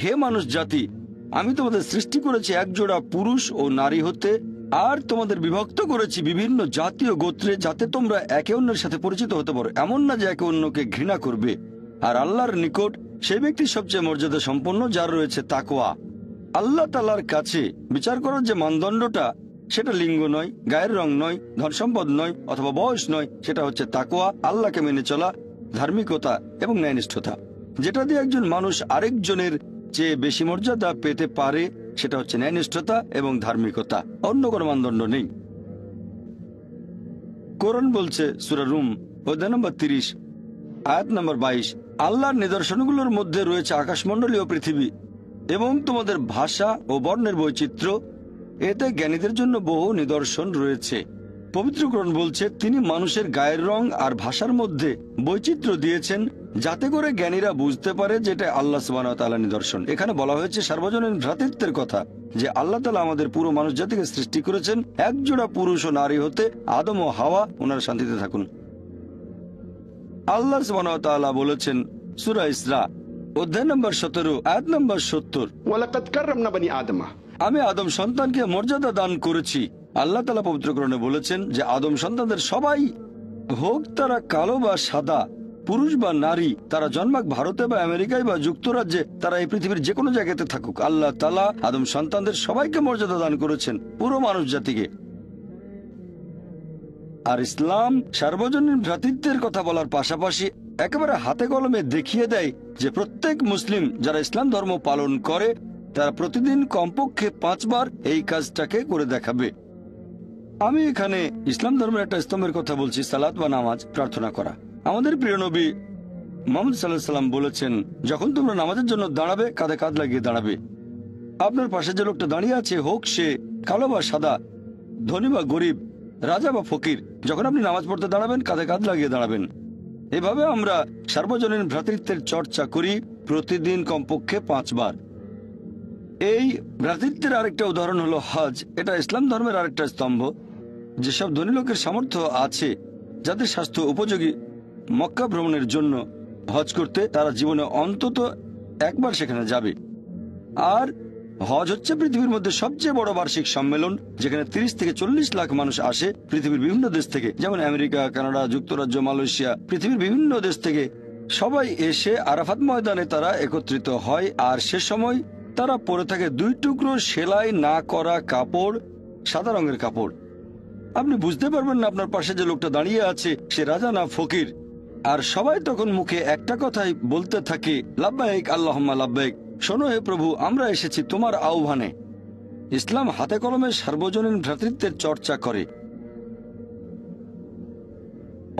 হে মানুষ জাতি, আমি তোমাদের সৃষ্টি করেছি একজোড়া পুরুষ ও নারী হতে, আর তোমাদের বিভক্ত করেছি বিভিন্ন জাতি ও গোত্রে, যাতে তোমরা একে অন্যের সাথে পরিচিত হতে পারো। এমন না যে একে অন্যকে ঘৃণা করবে। আর আল্লাহর নিকট সেই ব্যক্তি সবচেয়ে মর্যাদা সম্পন্ন যার রয়েছে তাকওয়া। আল্লাহ তাআলার কাছে বিচার করার যে মানদণ্ডটা, সেটা লিঙ্গ নয়, গায়ের রং নয়, ধন সম্পদ নয়, অথবা বয়স নয়। সেটা হচ্ছে তাকওয়া, আল্লাহকে মেনে চলা, ধার্মিকতা এবং ন্যায়নিষ্ঠতা। যেটা দিয়ে একজন মানুষ আরেকজনের চেয়ে বেশি মর্যাদা পেতে পারে, সেটা হচ্ছে ন্যায়নিষ্ঠতা এবং ধার্মিকতা। অন্য কোনো মানদণ্ড নেই। কোরআন বলছে সূরা রুম অধ্যায় নম্বর 30 আয়াত নম্বর 22, আল্লাহর নিদর্শনগুলোর মধ্যে রয়েছে আকাশমণ্ডলী ও পৃথিবী এবং তোমাদের ভাষা ও বর্ণের বৈচিত্র্য। এতে জ্ঞানীদের জন্য বহু নিদর্শন রয়েছে। পবিত্র কোরআন বলছে তিনি মানুষের গায়ের রং আর ভাষার মধ্যে বৈচিত্র্য দিয়েছেন, যাতে করে জ্ঞানীরা বুঝতে পারে যেটা আল্লাহ সুবহানাহু ওয়া তাআলার নিদর্শন। এখানে বলা হয়েছে সার্বজনীন ভ্রাতৃত্বের কথা, যে আল্লাহ তাআলা আমাদের পুরো মানুষ জাতিকে সৃষ্টি করেছেন একজোড়া পুরুষ ও নারী হতে, আদম ও হাওয়া, ওনারা শান্তিতে থাকুন। আল্লাহ সুবহানাহু ওয়া তাআলা বলেছেন সূরা ইসরা অধ্যায় নম্বর 17 আয়াত নম্বর 70, ওয়ালাকাদ কাররামনা বনি আদম, আমি আদম সন্তানকে মর্যাদা দান করেছি। আল্লাহ তাআলা পবিত্র কোরআনে বলেছেন যে আদম সন্তানদের সবাই, হোক তারা কালো বা সাদা, পুরুষ বা নারী, তারা জন্মাক ভারতে বা আমেরিকায় বা যুক্তরাজ্যে, তারা এই পৃথিবীর যে কোনো জায়গাতে থাকুক, আল্লাহ তাআলা আদম সন্তানদের সবাইকে মর্যাদা দান করেছেন, পুরো মানুষ জাতিকে। আর ইসলাম সার্বজনীন ভ্রাতৃত্বের কথা বলার পাশাপাশি একেবারে হাতে কলমে দেখিয়ে দেয় যে প্রত্যেক মুসলিম যারা ইসলাম ধর্ম পালন করে, তারা প্রতিদিন কমপক্ষে 5 বার এই কাজটাকে করে দেখাবে। আমি এখানে ইসলাম ধর্মের একটা স্তম্ভের কথা বলছি, সালাত বা নামাজ, প্রার্থনা করা। আমাদের প্রিয় নবী মুহাম্মদ সাল্লাল্লাহু আলাইহি সাল্লাম বলেছেন, যখন তোমরা নামাজের জন্য দাঁড়াবে, কাঁধে কাঁধ লাগিয়ে দাঁড়াবে। আপনার পাশে যে লোকটা দাঁড়িয়ে আছে, হোক সে কালো বা সাদা, ধনী বা গরিব, রাজা বা ফকির, যখন আপনি নামাজ পড়তে দাঁড়াবেন, কাঁধে কাঁধ লাগিয়ে দাঁড়াবেন। এভাবে আমরা সার্বজনীন ভ্রাতৃত্বের চর্চা করি প্রতিদিন কমপক্ষে 5 বার। এই ভ্রাতৃত্বের আরেকটা উদাহরণ হলো হজ। এটা ইসলাম ধর্মের আরেকটা স্তম্ভ। যেসব ধনী লোকের সামর্থ্য আছে, যাদের স্বাস্থ্য উপযোগী মক্কা ভ্রমণের জন্য হজ করতে, তারা জীবনে অন্তত একবার সেখানে যাবে। আর হজ হচ্ছে পৃথিবীর মধ্যে সবচেয়ে বড় বার্ষিক সম্মেলন, যেখানে 30 থেকে 40 লাখ মানুষ আসে পৃথিবীর বিভিন্ন দেশ থেকে, যেমন আমেরিকা, কানাডা, যুক্তরাজ্য, মালয়েশিয়া, পৃথিবীর বিভিন্ন দেশ থেকে সবাই এসে আরাফাত ময়দানে তারা একত্রিত হয়। আর সে সময় তারা পরে থাকে 2 টুকরো সেলাই না করা কাপড়, সাদা রঙের কাপড়। আপনি বুঝতে পারবেন না আপনার পাশে যে লোকটা দাঁড়িয়ে আছে সে রাজা না ফকির। আর সবাই তখন মুখে একটা কথাই বলতে থাকে, লাব্বাইক আল্লাহুম্মা লাব্বাইক, শোনো হে প্রভু, আমরা এসেছি তোমার আহ্বানে। ইসলাম হাতে কলমে সার্বজনীন ভ্রাতৃত্বের চর্চা করে।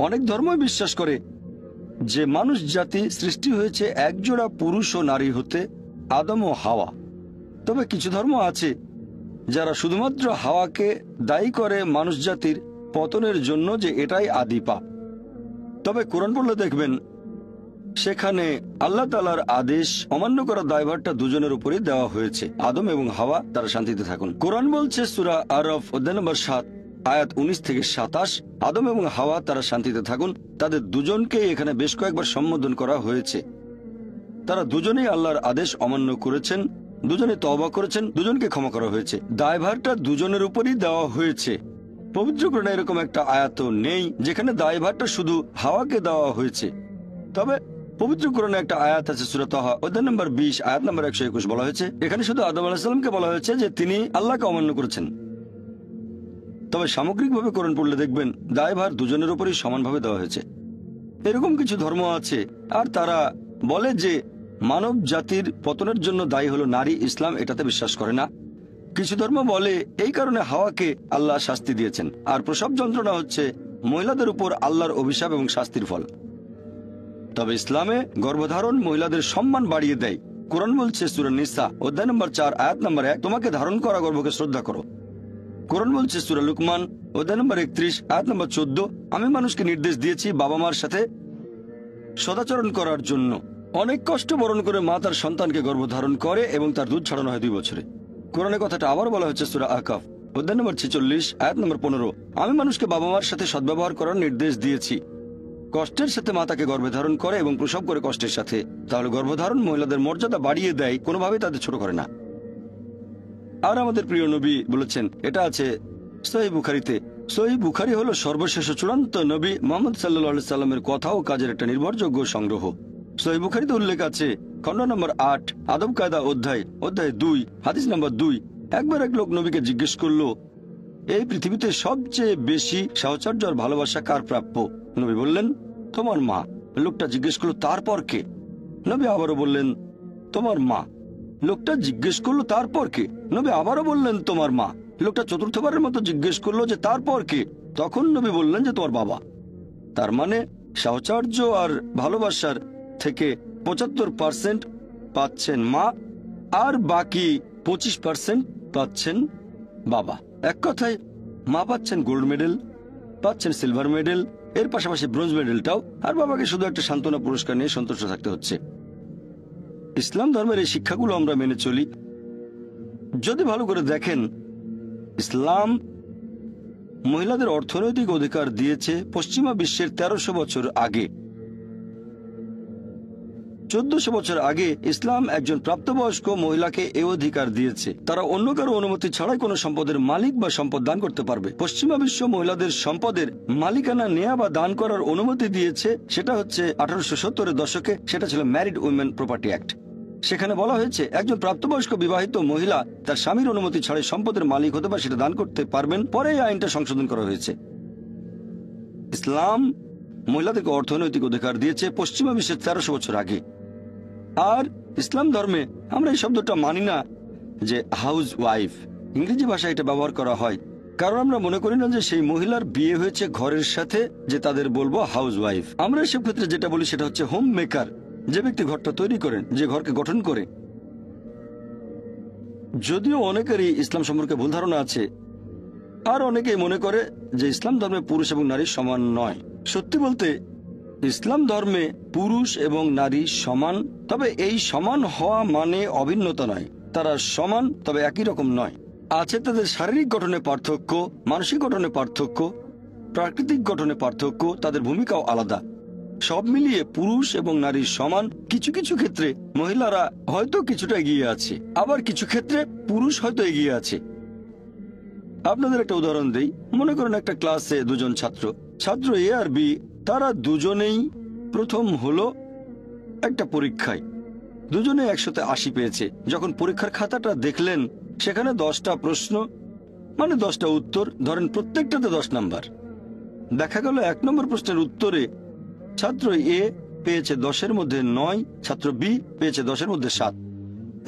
অনেক ধর্মই বিশ্বাস করে যে মানুষ জাতি সৃষ্টি হয়েছে একজোড়া পুরুষ ও নারী হতে, আদম ও হাওয়া। তবে কিছু ধর্ম আছে যারা শুধুমাত্র হাওয়াকে দায়ী করে মানুষ জাতির পতনের জন্য, যে এটাই আদি পাপ। তবে কোরআন পড়লে দেখবেন সেখানে আল্লাহ তাআলার আদেশ অমান্য করার দায়ভারটা দুজনের উপরই দেওয়া হয়েছে, আদম এবং হাওয়া, তারা শান্তিতে থাকুন। কোরআন বলছে সূরা আরফ অধ্যায় নম্বর 7 আয়াত 19 থেকে 27, আদম এবং হাওয়া তারা শান্তিতে থাকুন। তাদের দুজনকেই এখানে বেশ কয়েকবার সম্বোধন করা হয়েছে। তারা দুজনেই আল্লাহর আদেশ অমান্য করেছেন, দুজনে তওবা করেছেন, দুজনকে ক্ষমা করা হয়েছে। দায়ভারটা দুজনের উপরই দেওয়া হয়েছে। পবিত্র কোরআনে এরকম একটা আয়াত নেই যেখানে দায়ভারটা শুধু হাওয়াকে দেওয়া হয়েছে। তবে পবিত্র কোরআনে একটা আয়াত আছে সূরা তাহা অধ্যায় নম্বর 20 আয়াত নম্বর 121, বলা হয়েছে, এখানে শুধু আদম আলাইহিস সালামকে বলা হয়েছে যে তিনি আল্লাহকে অমান্য করেছেন। তবে সামগ্রিকভাবে কোরআন পড়লে দেখবেন দায়ভার দুজনের উপরই সমানভাবে দেওয়া হয়েছে। এরকম কিছু ধর্ম আছে আর তারা বলে যে মানব জাতির পতনের জন্য দায়ী হলো নারী। ইসলাম এটাতে বিশ্বাস করে না। কিছু ধর্ম বলে এই কারণে হাওয়াকে আল্লাহ শাস্তি দিয়েছেন, আর প্রসব যন্ত্রণা হচ্ছে মহিলাদের উপর আল্লাহর অভিশাপ এবং শাস্তির ফল। তবে ইসলামে গর্ভধারণ মহিলাদের সম্মান বাড়িয়ে দেয়। কোরআন বলছে সূরা নিসা অধ্যায় নম্বর 4 আয়াত নম্বর 1, তোমাকে ধারণ করা গর্ভকে শ্রদ্ধা করো। কোরআন বলছে সূরা লুকমান অধ্যায় নম্বর 31 আয়াত নম্বর 14, আমি মানুষকে নির্দেশ দিয়েছি বাবা মার সাথে সদাচরণ করার জন্য। অনেক কষ্ট বরণ করে মা তার সন্তানকে গর্ভধারণ করে এবং তার দুধ ছাড়ানো হয় 2 বছরে। কোরআনের কথাটা আবার বলা হচ্ছে সূরা আকাফ অধ্যায় নম্বর 46 আয়াত নম্বর 15, আমি মানুষকে বাবা মার সাথে সদ্ব্যবহার করার নির্দেশ দিয়েছি। কষ্টের সাথে মা তাকে গর্ভে ধারণ করে এবং প্রসব করে কষ্টের সাথে, তাহলে গর্ভধারণ মহিলাদের মর্যাদা বাড়িয়ে দেয়, কোনোভাবেই তাদের ছোট করে না। আর আমাদের প্রিয় নবী বলেছেন, এটা আছে সহিহ বুখারীতে। সহিহ বুখারী হলো সর্বশেষ চূড়ান্ত নবী মুহাম্মদ সাল্লাল্লাহু আলাইহি সাল্লামের কথা ও কাজের একটা নির্ভরযোগ্য সংগ্রহ। সহিহ বুখারীতে উল্লেখ আছে, খণ্ড নম্বর 8, আদব কায়দা অধ্যায় 2, হাদিস নম্বর 2। একবার এক লোক নবীকে জিজ্ঞেস করলো, এই পৃথিবীতে সবচেয়ে বেশি সাহচর্য আর ভালোবাসা কার প্রাপ্য? নবী বললেন, তোমার মা। লোকটা জিজ্ঞেস করলো, তারপর কে? নবী আবারও বললেন, তোমার মা। লোকটা জিজ্ঞেস করলো, তারপর কে? নবী আবারও বললেন, তোমার মা। লোকটা চতুর্থবারের মতো জিজ্ঞেস করলো যে তারপর কে? তখন নবী বললেন যে তোমার বাবা। তার মানে সাহচর্য আর ভালোবাসার থেকে 75% পাচ্ছেন মা, আর বাকি 25% পাচ্ছেন বাবা। এক কথায় মা পাচ্ছেন গোল্ড মেডেল, পাচ্ছেন সিলভার মেডেল, এর পাশাপাশি ব্রোঞ্জ মেডেলটাও, আর বাবাকে শুধু একটা সান্ত্বনা পুরস্কার নিয়ে সন্তুষ্ট থাকতে হচ্ছে। ইসলাম ধর্মের এই শিক্ষাগুলো আমরা মেনে চলি। যদি ভালো করে দেখেন, ইসলাম মহিলাদের অর্থনৈতিক অধিকার দিয়েছে পশ্চিমা বিশ্বের 1300 বছর আগে। 1400 বছর আগে ইসলাম একজন প্রাপ্তবয়স্ক মহিলাকে এই অধিকার দিয়েছে, তারা অন্য কারো অনুমতি ছাড়াই কোনো সম্পদের মালিক বা সম্পদ দান করতে পারবে। পশ্চিমা বিশ্ব মহিলাদের সম্পদের মালিকানা নেয়া বা দান করার অনুমতি দিয়েছে, সেটা হচ্ছে 1870-এর দশকে। সেটা ছিল ম্যারিড উইমেন প্রপার্টি অ্যাক্ট। সেখানে বলা হয়েছে একজন প্রাপ্তবয়স্ক বিবাহিত মহিলা তার স্বামীর অনুমতি ছাড়াই সম্পদের মালিক হতে বা সেটা দান করতে পারবেন। পরে এই আইনটা সংশোধন করা হয়েছে। ইসলাম মহিলাদেরকে অর্থনৈতিক অধিকার দিয়েছে পশ্চিমা বিশ্বের 1300 বছর আগে। আর ইসলাম ধর্মে আমরা এই শব্দটা মানি না যে হাউস ওয়াইফ, ইংরেজি ভাষায় এটা ব্যবহার করা হয়, কারণ আমরা মনে করি না যে সেই মহিলার বিয়ে হয়েছে ঘরের সাথে যে তাদের বলবো হাউস ওয়াইফ। আমরা এসব ক্ষেত্রে যেটা বলি সেটা হচ্ছে হোম মেকার, যে ব্যক্তি ঘরটা তৈরি করেন, যে ঘরকে গঠন করে। যদিও অনেকেরই ইসলাম সম্পর্কে ভুল ধারণা আছে, আর অনেকেই মনে করে যে ইসলাম ধর্মে পুরুষ এবং নারী সমান নয়। সত্যি বলতে ইসলাম ধর্মে পুরুষ এবং নারী সমান, তবে এই সমান হওয়া মানে অভিন্নতা নয়। তারা সমান, তবে একই রকম নয়। আছে তাদের শারীরিক গঠনে পার্থক্য, মানসিক গঠনে পার্থক্য, প্রাকৃতিক গঠনে পার্থক্য, তাদের ভূমিকাও আলাদা। সব মিলিয়ে পুরুষ এবং নারী সমান। কিছু কিছু ক্ষেত্রে মহিলারা হয়তো কিছুটা এগিয়ে আছে, আবার কিছু ক্ষেত্রে পুরুষ হয়তো এগিয়ে আছে। আপনাদের একটা উদাহরণ দেই। মনে করেন একটা ক্লাসে দুজন ছাত্র এ আর বি, তারা দুজনেই প্রথম হলো একটা পরীক্ষায়। দুজনে 180 পেয়েছে। যখন পরীক্ষার খাতাটা দেখলেন, সেখানে 10টা প্রশ্ন, মানে 10টা উত্তর, ধরেন প্রত্যেকটাতে 10 নাম্বার। দেখা গেল 1 নম্বর প্রশ্নের উত্তরে ছাত্র এ পেয়েছে 10-এর মধ্যে 9, ছাত্র বি পেয়েছে 10-এর মধ্যে 7।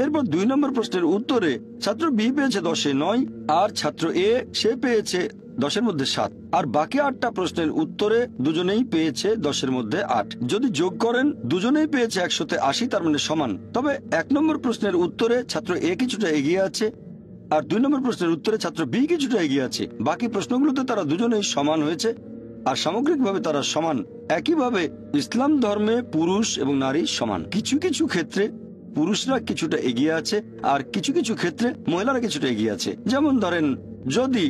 এরপর 2 নম্বর প্রশ্নের উত্তরে ছাত্র বি পেয়েছে 10-এ 9, আর ছাত্র এ সে পেয়েছে 10-এর মধ্যে 7। আর বাকি 8টা প্রশ্নের উত্তরে দুজনেই পেয়েছে 10-এর মধ্যে 8। যদি যোগ করেন দুজনেই পেয়েছে 180, তার মানে সমান। তবে 1 নম্বর প্রশ্নের উত্তরে ছাত্র এ কিছুটা এগিয়ে আছে, আর 2 নম্বর প্রশ্নের উত্তরে ছাত্র বি কিছুটা এগিয়ে আছে। বাকি প্রশ্নগুলোতে তারা দুজনেই সমান হয়েছে, আর সামগ্রিকভাবে তারা সমান। একইভাবে ইসলাম ধর্মে পুরুষ এবং নারী সমান। কিছু কিছু ক্ষেত্রে পুরুষরা কিছুটা এগিয়ে আছে, আর কিছু কিছু ক্ষেত্রে মহিলারা কিছুটা এগিয়ে আছে। যেমন ধরেন, যদি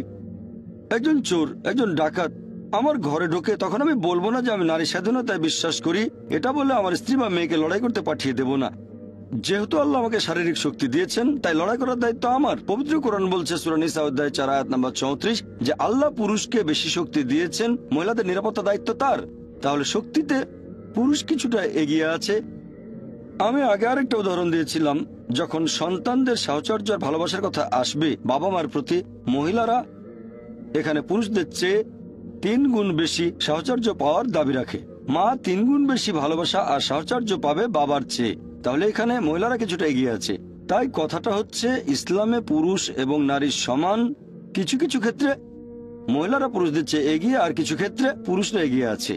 একজন চোর, একজন ডাকাত আমার ঘরে ঢোকে, তখন আমি বলবো না যে আমি নারী স্বাধীনতায় বিশ্বাস করি, এটা বলে আমার স্ত্রী বা মেয়েকে লড়াই করতে পাঠিয়ে দেব না। যেহেতু আল্লাহ আমাকে শারীরিক শক্তি দিয়েছেন, তাই লড়াই করার দায়িত্ব আমার। পবিত্র কোরআন বলছে সূরা নিসা অধ্যায় 4 আয়াত নম্বর 34 যে আল্লাহ পুরুষকে বেশি শক্তি দিয়েছেন, মহিলাদের নিরাপত্তা দায়িত্ব তার। তাহলে শক্তিতে পুরুষ কিছুটা এগিয়ে আছে। আমি আগে আরেকটা উদাহরণ দিয়েছিলাম, যখন সন্তানদের সাহচর্য আর ভালোবাসার কথা আসবে বাবা মার প্রতি, মহিলারা এখানে পুরুষদের চেয়ে 3 গুণ বেশি সাহচর্য পাওয়ার দাবি রাখে। মা 3 গুণ বেশি ভালোবাসা আর সাহচর্য পাবে বাবার চেয়ে। তাহলে এখানে মহিলারা কিছুটা এগিয়ে আছে। তাই কথাটা হচ্ছে ইসলামে পুরুষ এবং নারী সমান। কিছু কিছু ক্ষেত্রে মহিলারা পুরুষদের চেয়ে এগিয়ে, আর কিছু ক্ষেত্রে পুরুষরা এগিয়ে আছে।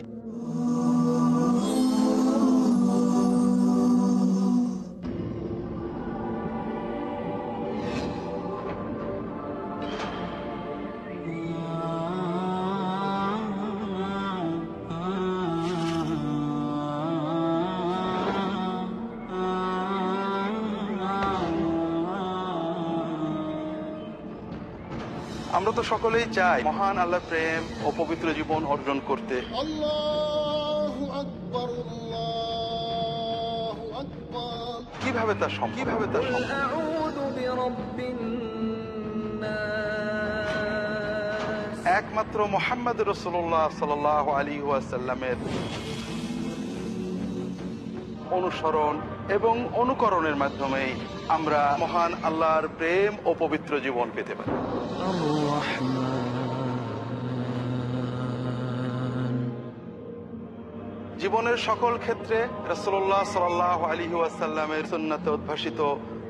আমরা তো সকলেই চাই মহান আল্লাহর প্রেম ও পবিত্র জীবন অর্জন করতে। আল্লাহু কিভাবে তা সম্ভব? একমাত্র মুহাম্মদ রাসূলুল্লাহ সাল্লাল্লাহু আলাইহি ওয়াসাল্লামের অনুসরণ এবং অনুকরণের মাধ্যমে আমরা মহান আল্লাহর প্রেম ও পবিত্র জীবন পেতে পারি। জীবনের সকল ক্ষেত্রে রাসূলুল্লাহ সাল্লাল্লাহু আলাইহি ওয়াসাল্লামের সুন্নাতে উদ্ভাসিত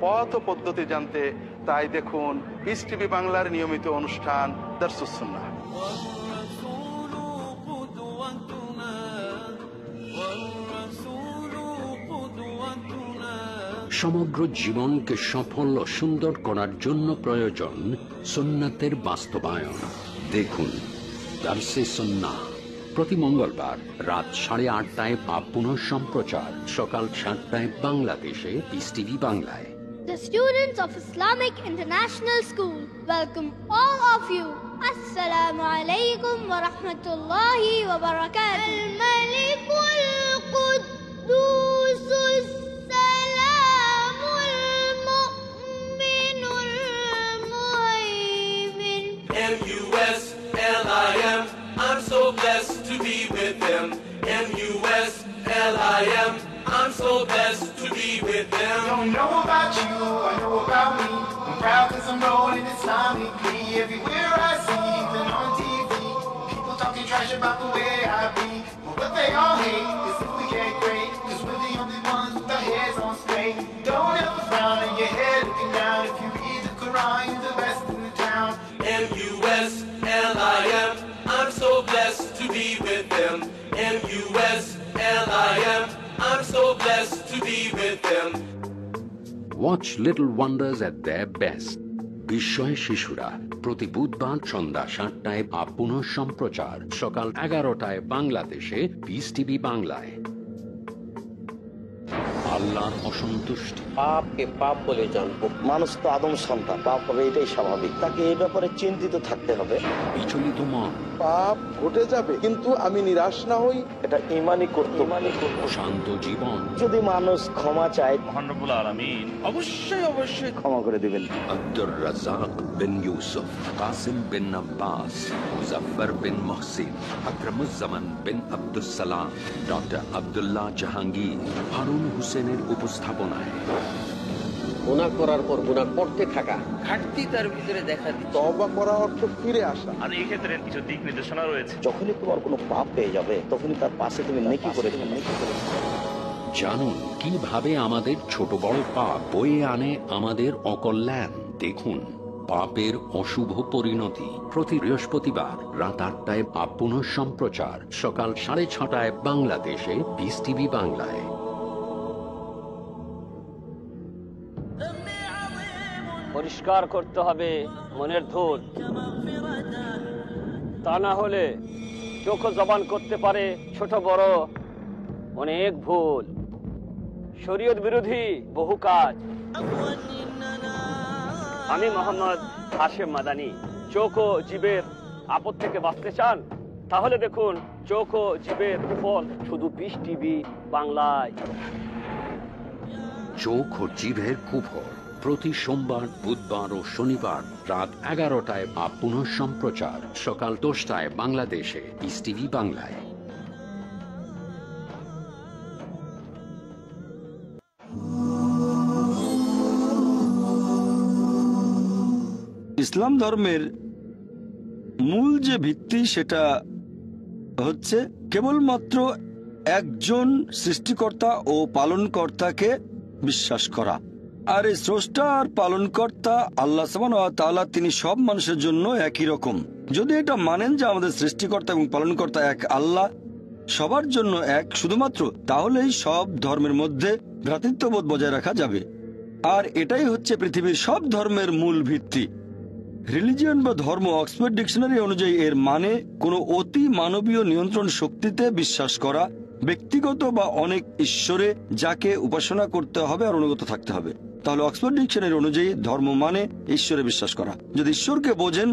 পথ ও পদ্ধতি জানতে তাই দেখুন পিস টিভি বাংলার নিয়মিত অনুষ্ঠান দারসুস সুন্নাহ। সমগ্র জীবনকে সফল ও সুন্দর করার জন্য প্রয়োজন সুন্নাতের বাস্তবায়ন। দেখুন দারসে সুন্নাহ প্রতি মঙ্গলবার রাত 8:30টায় বা পুনঃ সম্প্রচার সকাল 7টায় বাংলাদেশে পিস টিভি বাংলায়। The students of Islamic International School welcome all of you. Assalamu alaikum wa rahmatullahi wa barakatuh. Al-Malikul Quddusus Salamul Mu'minul Muhaymin. M-U-S-L-I-M, I'm so blessed to be with them. M-U-S-L-I-M, I'm so blessed to be with them. Don't know about you, I know about me. I'm proud 'cause I'm rolling Islamically. Everywhere I see, even on TV, people talking trash about the way I be. But what they all hate is if we get great, 'cause we're the only ones with our heads on straight. Don't ever frown on your head looking down. If you read the Quran, you're the best in the town. M-U-S-L-I-M, I'm so blessed to be with them. M-U-S-L-I-M, I'm so blessed to be with them. Watch Little Wonders at their best. বিস্ময় শিশুরা প্রতি বুধবার সন্ধ্যা 7টায় বা পুনঃ সম্প্রচার সকাল 11টায় বাংলাদেশে piece TV বাংলায়। আল্লাহর অসন্তুষ্টি, পাপকে পাপ বলে জানবো। মানুষ তো আদম সন্তান, পাপ হবে এটাই স্বাভাবিক। তাকে এই ব্যাপারে চিন্তিত থাকতে হবে। বিচলিত মন, পাপ ঘটে যাবে কিন্তু আমি নিরাশ না হই, এটা ঈমানই করতে। শান্ত জীবন। যদি মানুষ ক্ষমা চায়, মহান রব্বুল আলামিন অবশ্যই ক্ষমা করে দিবেন। আব্দুর রাজ্জাক বিন ইউসুফ, কাসিম বিন আব্বাস, মুজাফফর বিন মুহসিন, আকরামুজ্জামান বিন আব্দুস সালাম, ডক্টর আব্দুল্লাহ জাহাঙ্গীর, হারুন হোসেনের উপস্থাপনায়। গুনাহ করার পর গুনাহ করতে থাকা, ঘাটতি তার ভিতরে দেখা দিচ্ছে। তওবা করা অর্থ ফিরে আসা। আর এই ক্ষেত্রে কিছু দিক নির্দেশনা রয়েছে। যখনই তোমার কোনো পাপ পেয়ে যাবে, তখনই তার পাশে তুমি নেকি করে দেবে। জানুন কিভাবে আমাদের ছোট বড় পাপ বয়ে আনে আমাদের অকল্যাণ। দেখুন পাপের অশুভ পরিণতি প্রতি বৃহস্পতিবার রাত 8টায় বা পুনঃ সম্প্রচার সকাল 6:30টায় বাংলাদেশে পিস টিভি বাংলায়। পরিষ্কার করতে হবে মনের ধুল, তা না হলে চোখ জবান করতে পারে ছোট বড় অনেক ভুল, শরীয়ত বিরোধী বহু কাজ। আমি মোহাম্মদ হাশেম মাদানী। চোখ ও জিবের আপদ থেকে বাঁচতে চান? তাহলে দেখুন চোখ ও জিবের কুফল শুধু পিস টিভি বাংলায়। চোখ ও জিভের কুফল প্রতি সোমবার, বুধবার ও শনিবার রাত 11টায় বা পুনঃ সম্প্রচার সকাল 10টায় বাংলাদেশে পিস টিভি বাংলায়। ইসলাম ধর্মের মূল যে ভিত্তি সেটা হচ্ছে কেবলমাত্র একজন সৃষ্টিকর্তা ও পালনকর্তাকে বিশ্বাস করা। আর এই স্রষ্টা আর পালনকর্তা আল্লাহ সুবহানাহু ওয়া তাআলা, তিনি সব মানুষের জন্য একই রকম। যদি এটা মানেন যে আমাদের সৃষ্টিকর্তা এবং পালনকর্তা এক আল্লাহ, সবার জন্য এক শুধুমাত্র, তাহলেই সব ধর্মের মধ্যে ভ্রাতৃত্ববোধ বজায় রাখা যাবে। আর এটাই হচ্ছে পৃথিবীর সব ধর্মের মূল ভিত্তি। রিলিজিয়ন বা ধর্ম অক্সফোর্ড ডিকশনারি অনুযায়ী এর মানে কোনো অতি মানবীয় নিয়ন্ত্রণ শক্তিতে বিশ্বাস করা, ব্যক্তিগত বা অনেক ঈশ্বরে যাকে উপাসনা করতে হবে আর অনুগত থাকতে হবে। তাহলে অক্সফোর্ড ডিকশনারি অনুযায়ী ধর্ম মানে ঈশ্বরে বিশ্বাস করা। যদি ঈশ্বরকে বোঝেন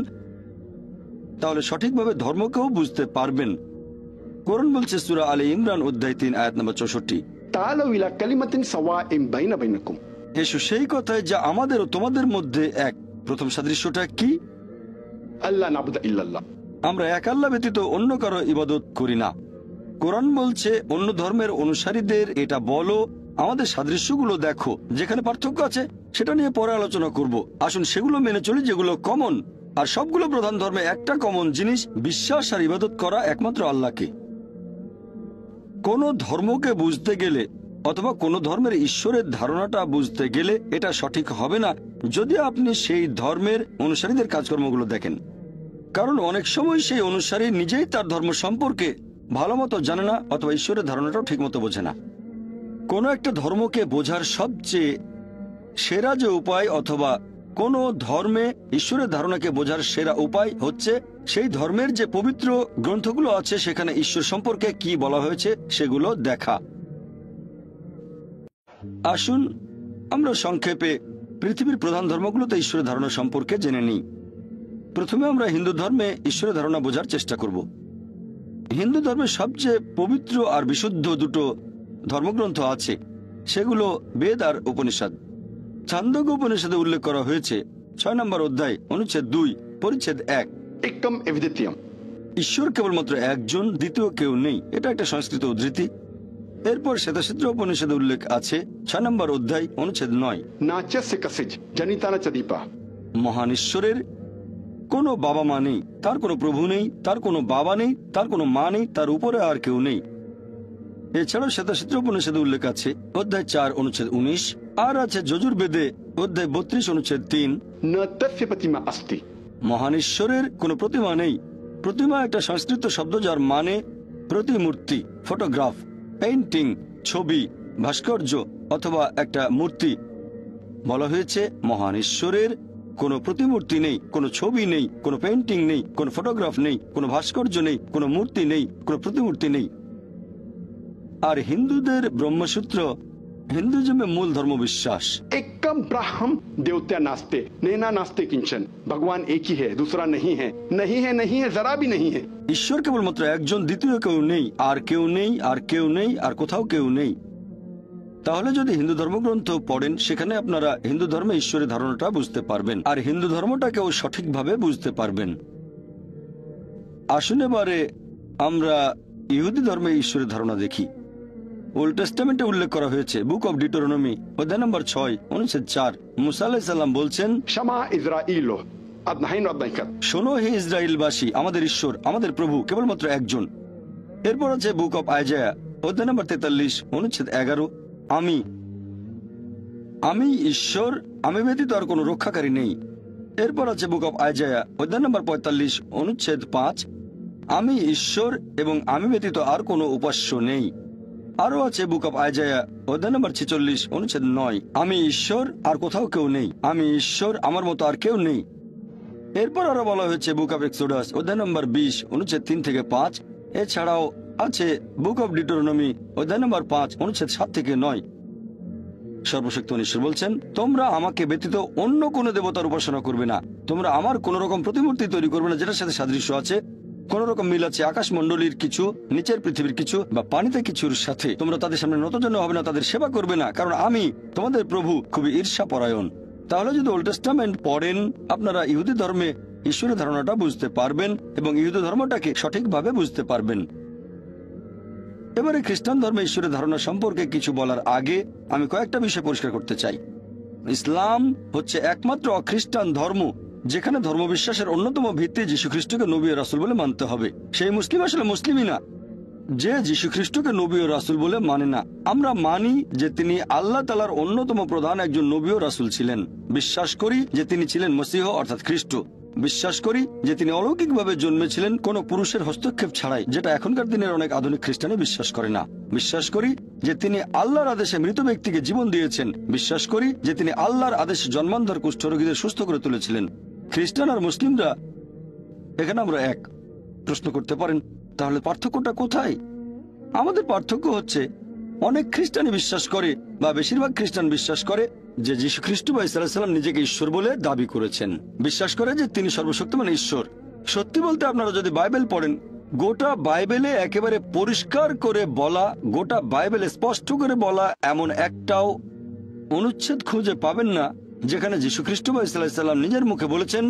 তাহলে সঠিকভাবে ধর্মকেও বুঝতে পারবেন। কোরআন বলছে সূরা আলে ইমরান অধ্যায় 3 আয়াত নম্বর 64, تعالوا إلى كلمة سواء بين بينكم এসো সেই কথায় যা আমাদের ও তোমাদের মধ্যে এক। প্রথম সাদৃশ্যটা কি? আল্লাহ নাবুদা ইল্লাল্লাহ, আমরা এক আল্লাহ ব্যতীত অন্য কারো ইবাদত করি না। কোরআন বলছে অন্য ধর্মের অনুসারীদের এটা বলো, আমাদের সাদৃশ্যগুলো দেখো। যেখানে পার্থক্য আছে সেটা নিয়ে পরে আলোচনা করব। আসুন সেগুলো মেনে চলি যেগুলো কমন। আর সবগুলো প্রধান ধর্মে একটা কমন জিনিস, বিশ্বাস আর ইবাদত করা একমাত্র আল্লাহকে। কোন ধর্মকে বুঝতে গেলে অথবা কোন ধর্মের ঈশ্বরের ধারণাটা বুঝতে গেলে এটা সঠিক হবে না যদি আপনি সেই ধর্মের অনুসারীদের কাজকর্মগুলো দেখেন। কারণ অনেক সময় সেই অনুসারী নিজেই তার ধর্ম সম্পর্কে ভালো মতো জানে না অথবা ঈশ্বরের ধারণাটাও ঠিক মতো বোঝে না। কোনো একটা ধর্মকে বোঝার সবচেয়ে সেরা যে উপায় অথবা কোনো ধর্মে ঈশ্বরের ধারণাকে বোঝার সেরা উপায় হচ্ছে সেই ধর্মের যে পবিত্র গ্রন্থগুলো আছে সেখানে ঈশ্বর সম্পর্কে কি বলা হয়েছে সেগুলো দেখা। আসুন আমরা সংক্ষেপে পৃথিবীর প্রধান ধর্মগুলোতে ঈশ্বরের ধারণা সম্পর্কে জেনে নিই। প্রথমে আমরা হিন্দু ধর্মে ঈশ্বরের ধারণা বোঝার চেষ্টা করব। হিন্দু ধর্মের সবচেয়ে পবিত্র আর বিশুদ্ধ দুটো ধর্মগ্রন্থ আছে, সেগুলো বেদ আর উপনিষদ। ছান্দোগ্য উপনিষদে উল্লেখ করা হয়েছে 6 নম্বর অধ্যায় অনুচ্ছেদ 2 পরিচ্ছেদ 1, একম এভিদিত্যম, ঈশ্বর কেবলমাত্র একজন, দ্বিতীয় কেউ নেই। এটা একটা সংস্কৃত উদ্ধৃতি। এরপর শ্বেতাক্ষেত্র উপনিষদে উল্লেখ আছে 6 নম্বর অধ্যায় অনুচ্ছেদ 9, নাচস্য কসিজ জনিতানা চদীপা, মহান ঈশ্বরের কোনো বাবা মা নেই, তার কোনো প্রভু নেই, তার কোনো বাবা নেই, তার কোনো মা নেই, তার উপরে আর কেউ নেই। এছাড়াও শ্বেতাক্ষেত্র উপনিষদে উল্লেখ আছে অধ্যায় 4 অনুচ্ছেদ 19, আর আছে যজুর্বেদে অধ্যায় 32 অনুচ্ছেদ 3, ন তস্য প্রতিমা অস্তি, মহান ঈশ্বরের কোনো প্রতিমা নেই। প্রতিমা একটা সংস্কৃত শব্দ যার মানে প্রতিমূর্তি, ফটোগ্রাফ, পেইন্টিং, ছবি, ভাস্কর্য অথবা একটা মূর্তি। বলা হয়েছে মহান ঈশ্বরের কোনো প্রতিমূর্তি নেই, কোনো ছবি নেই, কোনো পেইন্টিং নেই, কোনো ফটোগ্রাফ নেই, কোনো ভাস্কর্য নেই, কোনো মূর্তি নেই, কোনো প্রতিমূর্তি নেই। আর হিন্দুদের ব্রহ্মসূত্র हिंदुइज्म मूल धर्म विश्वास एकम ब्रह्म देवता नास्ते नैना नास्ते किंचन, भगवान एक ही है, दूसरा नहीं है, नहीं है, नहीं है, जरा भी नहीं है। ঈশ্বর কেবলমাত্র একজন, দ্বিতীয় কেউ নেই, আর কেউ নেই, আর কেউ নেই, আর কোথাও কেউ নেই। তাহলে যদি হিন্দু ধর্মগ্রন্থ পড়েন সেখানে আপনারা হিন্দু ধর্মে ঈশ্বরের ধারণাটা বুঝতে পারবেন আর হিন্দু ধর্মটাকেও সঠিকভাবে বুঝতে পারবেন। আসুন এবারে আমরা ইহুদি ধর্মে ঈশ্বরের ধারণা দেখি। ওল্ড টেস্টামেন্টে উল্লেখ করা হয়েছে বুক অফ ডিটোরনমি অধ্যায় নম্বর 6 অনুচ্ছেদ 4, মুসা আলাইহিস সালাম বলছেন, শামা ইসরাঈল শোনো হে ইসরায়েলবাসী, আমাদের ঈশ্বর আমাদের প্রভু কেবলমাত্র একজন। এরপর আছে বুক অফ আইজায়া অধ্যায় নম্বর 43 অনুচ্ছেদ 11, আমি ঈশ্বর, আমি ব্যতীত আর কোনো রক্ষাকারী নেই। এরপর আছে বুক অফ আইজায়া অধ্যায় নম্বর 45 অনুচ্ছেদ 5, আমি ঈশ্বর এবং আমি ব্যতীত আর কোনো উপাস্য নেই। আরো আছে বুক অফ আইজায়া অধ্যায় নম্বর 46 অনুচ্ছেদ 9, আমি ঈশ্বর আর কোথাও কেউ নেই, আমি ঈশ্বর আমার মতো আর কেউ নেই। এরপর আরো বলা হয়েছে বুক অফ এক্সোডাস অধ্যায় নম্বর 20 অনুচ্ছেদ 3 থেকে 5। এছাড়াও আছে বুক অফ ডিটোরনমি অধ্যায় নম্বর 5 অনুচ্ছেদ 7 থেকে 9। সর্বশক্ত ঈশ্বর বলছেন, তোমরা আমাকে ব্যতীত অন্য কোনো দেবতার উপাসনা করবে না, তোমরা আমার কোন রকম প্রতিমূর্তি তৈরি করবে না যেটার সাথে সাদৃশ্য আছে, কোন রকম মিল আছে আকাশমণ্ডলীর কিছু, নিচের পৃথিবীর কিছু বা পানিতে কিছুর সাথে। তোমরা তাদের সামনে নতজন্য হবে না, তাদের সেবা করবে না, কারণ আমি তোমাদের প্রভু খুবই ঈর্ষাপরায়ণ। তাহলে যদি ওল্ড টেস্টামেন্ট পড়েন আপনারা ইহুদি ধর্মে ঈশ্বরের ধারণাটা বুঝতে পারবেন এবং ইহুদি ধর্মটাকে সঠিকভাবে বুঝতে পারবেন। এবারে খ্রিস্টান ধর্মে ঈশ্বরের ধারণা সম্পর্কে কিছু বলার আগে আমি কয়েকটা বিষয় পরিষ্কার করতে চাই। ইসলাম হচ্ছে একমাত্র অখ্রিস্টান ধর্ম যেখানে ধর্মবিশ্বাসের অন্যতম ভিত্তি যীশু খ্রিস্টকে নবী ও রাসূল বলে মানতে হবে। সেই মুসলিম আসলে মুসলিমই না যে যীশু খ্রিস্টকে নবী ও রাসূল বলে মানে না। আমরা মানি যে তিনি আল্লাহ তাআলার অন্যতম প্রধান একজন নবী ও রাসূল ছিলেন, বিশ্বাস করি যে তিনি ছিলেন মসীহ অর্থাৎ খ্রিস্ট, বিশ্বাস করি যে তিনি অলৌকিকভাবে জন্মেছিলেন কোনো পুরুষের হস্তক্ষেপ ছাড়াই, যেটা এখনকার দিনের অনেক আধুনিক খ্রিস্টানই বিশ্বাস করে না। বিশ্বাস করি যে তিনি আল্লাহর আদেশে মৃত ব্যক্তিকে জীবন দিয়েছেন, বিশ্বাস করি যে তিনি আল্লাহর আদেশে জন্মান্ধর কুষ্ঠরোগীদের সুস্থ করে তুলেছিলেন। খ্রিস্টান আর মুসলিমরা এখানে আমরা এক। প্রশ্ন করতে পারেন তাহলে পার্থক্যটা কোথায়? আমাদের পার্থক্য হচ্ছে অনেক খ্রিস্টানই বিশ্বাস করে বা বেশিরভাগ খ্রিস্টান বিশ্বাস করে যে যীশু খ্রিস্ট বা ঈসা আলাইহিস সালাম নিজেকে ঈশ্বর বলে দাবি করেছেন, বিশ্বাস করে যে তিনি সর্বশক্তিমান ঈশ্বর। সত্যি বলতে আপনারা যদি বাইবেল পড়েন, গোটা বাইবেলে একেবারে পরিষ্কার করে বলা, গোটা বাইবেলে স্পষ্ট করে বলা এমন একটাও অনুচ্ছেদ খুঁজে পাবেন না যেখানে যীশু খ্রিস্ট বা ঈসা আলাইহিস সালাম নিজের মুখে বলেছেন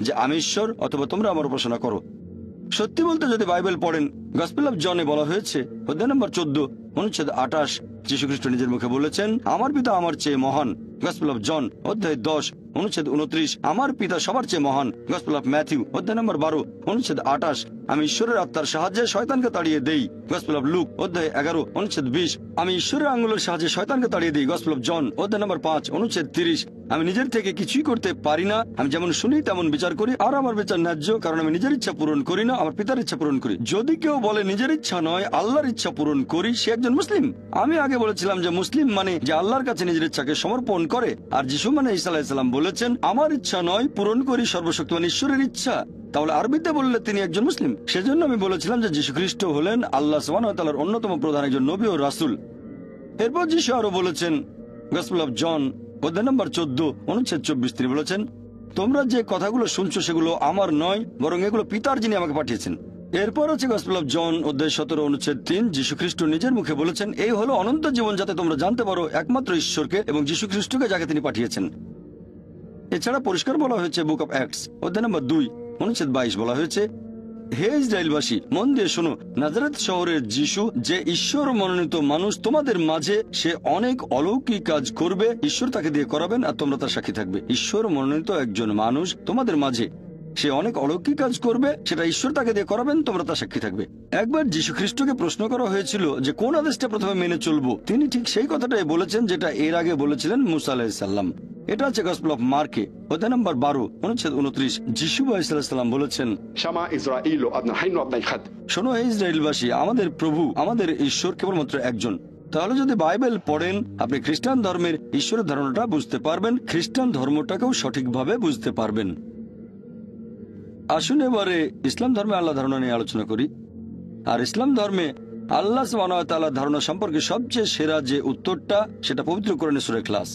যে আমি ঈশ্বর অথবা তোমরা আমার উপাসনা করো। সত্যি বলতে যদি বাইবেল পড়েন, গসপেল অফ জনে বলা হয়েছে অধ্যায় নম্বর 14 অনুচ্ছেদ 28 যীশু খ্রিস্ট নিজের মুখে বলেছেন আমার পিতা আমার চেয়ে মহান। গসপেল অফ জন অধ্যায় 10 অনুচ্ছেদ 29 আমার পিতা সবার চেয়ে মহান। গসপেল অফ ম্যাথিউ অধ্যায় নম্বর 12 অনুচ্ছেদ 28 আমি ঈশ্বরের আত্মার সাহায্যে শয়তানকে তাড়িয়ে দেই। গসপেল অফ লুক অধ্যায় 11 অনুচ্ছেদ 20 আমি ঈশ্বরের আঙ্গুলের সাহায্যে শয়তানকে তাড়িয়ে দিই। গসপেল অফ জন অধ্যায় নম্বর 5 অনুচ্ছেদ 30 আমি নিজের থেকে কিছুই করতে পারি না, আমি যেমন শুনি তেমন বিচার করি, আর আমার বিচার ন্যায্য, কারণ আমি নিজের ইচ্ছা পূরণ করি না, আমার পিতার ইচ্ছা পূরণ করি। যদি কেউ বলে নিজের ইচ্ছা নয় আল্লাহর ইচ্ছা পূরণ করি, সে একজন মুসলিম। আমি আগে বলেছিলাম যে মুসলিম মানে যে আল্লাহর কাছে নিজের ইচ্ছাকে সমর্পণ করে, আর যিশু মানে ঈসা আলাইহিস সালাম বলেছেন আমার ইচ্ছা নয় পূরণ করি সর্বশক্তিমান ঈশ্বরের ইচ্ছা। তাহলে আরবিতে বললে তিনি একজন মুসলিম। সেজন্য আমি বলেছিলাম যে যীশু খ্রিস্ট হলেন আল্লাহ সুবহানাহু ওয়া তাআলার অন্যতম প্রধান একজন নবী ও রাসূল। এরপর যিশু আরো বলেছেন গসপেল অফ জন অধ্যায় নম্বর 14 অনুচ্ছেদ 24 তিনি বলেছেন তোমরা যে কথাগুলো শুনছো সেগুলো আমার নয়, বরং এগুলো পিতার যিনি আমাকে পাঠিয়েছেন। এরপর আছে গসপেল অফ জন অধ্যায় 17 অনুচ্ছেদ 3 যীশু খ্রিস্ট নিজের মুখে বলেছেন এই হলো অনন্ত জীবন, যাতে তোমরা জানতে পারো একমাত্র ঈশ্বরকে এবং যীশু খ্রিস্টকে যাকে তিনি পাঠিয়েছেন। এছাড়া পরিষ্কার বলা হয়েছে বুক অফ অ্যাক্টস অধ্যায় নম্বর 2 অনুচ্ছেদ 22 বলা হয়েছে হে ইসরায়েলবাসী মন দিয়ে শোনো, নাজারেত শহরের যিশু যে ঈশ্বর মনোনীত মানুষ তোমাদের মাঝে, সে অনেক অলৌকিক কাজ করবে, ঈশ্বর তাকে দিয়ে করাবেন আর তোমরা তার সাক্ষী থাকবে। ঈশ্বর মনোনীত একজন মানুষ তোমাদের মাঝে, সে অনেক অলৌকিক কাজ করবে, সেটা ঈশ্বর তাকে দিয়ে করাবেন, তোমরা তার সাক্ষী থাকবে। একবার যীশু খ্রিস্টকে প্রশ্ন করা হয়েছিল যে কোন আদেশটা প্রথমে মেনে চলবো, তিনি ঠিক সেই কথাটাই বলেছেন যেটা এর আগে বলেছিলেন মুসা আলাইহিস সালাম। এটা আছে গসপেল অফ মার্কে অধ্যায় নম্বর 12 অনুচ্ছেদ 29 যিশু আলাইহিস সালাম বলেছেন শামা ইসরাঈল আদনা হাইনু আদনাই খাদ শোনো হে ইসরায়েলবাসী, আমাদের প্রভু আমাদের ঈশ্বর কেবলমাত্র একজন। তাহলে যদি বাইবেল পড়েন আপনি খ্রিস্টান ধর্মের ঈশ্বরের ধারণাটা বুঝতে পারবেন, খ্রিস্টান ধর্মটাকেও সঠিকভাবে বুঝতে পারবেন। আসুন এবারে ইসলাম ধর্মে আল্লাহ ধারণা নিয়ে আলোচনা করি। আর ইসলাম ধর্মে আল্লাহ সুবহানাহু ওয়া তাআলার ধারণা সম্পর্কে সবচেয়ে সেরা যে উত্তরটা, সেটা পবিত্র কোরআনের সূরা ইখলাস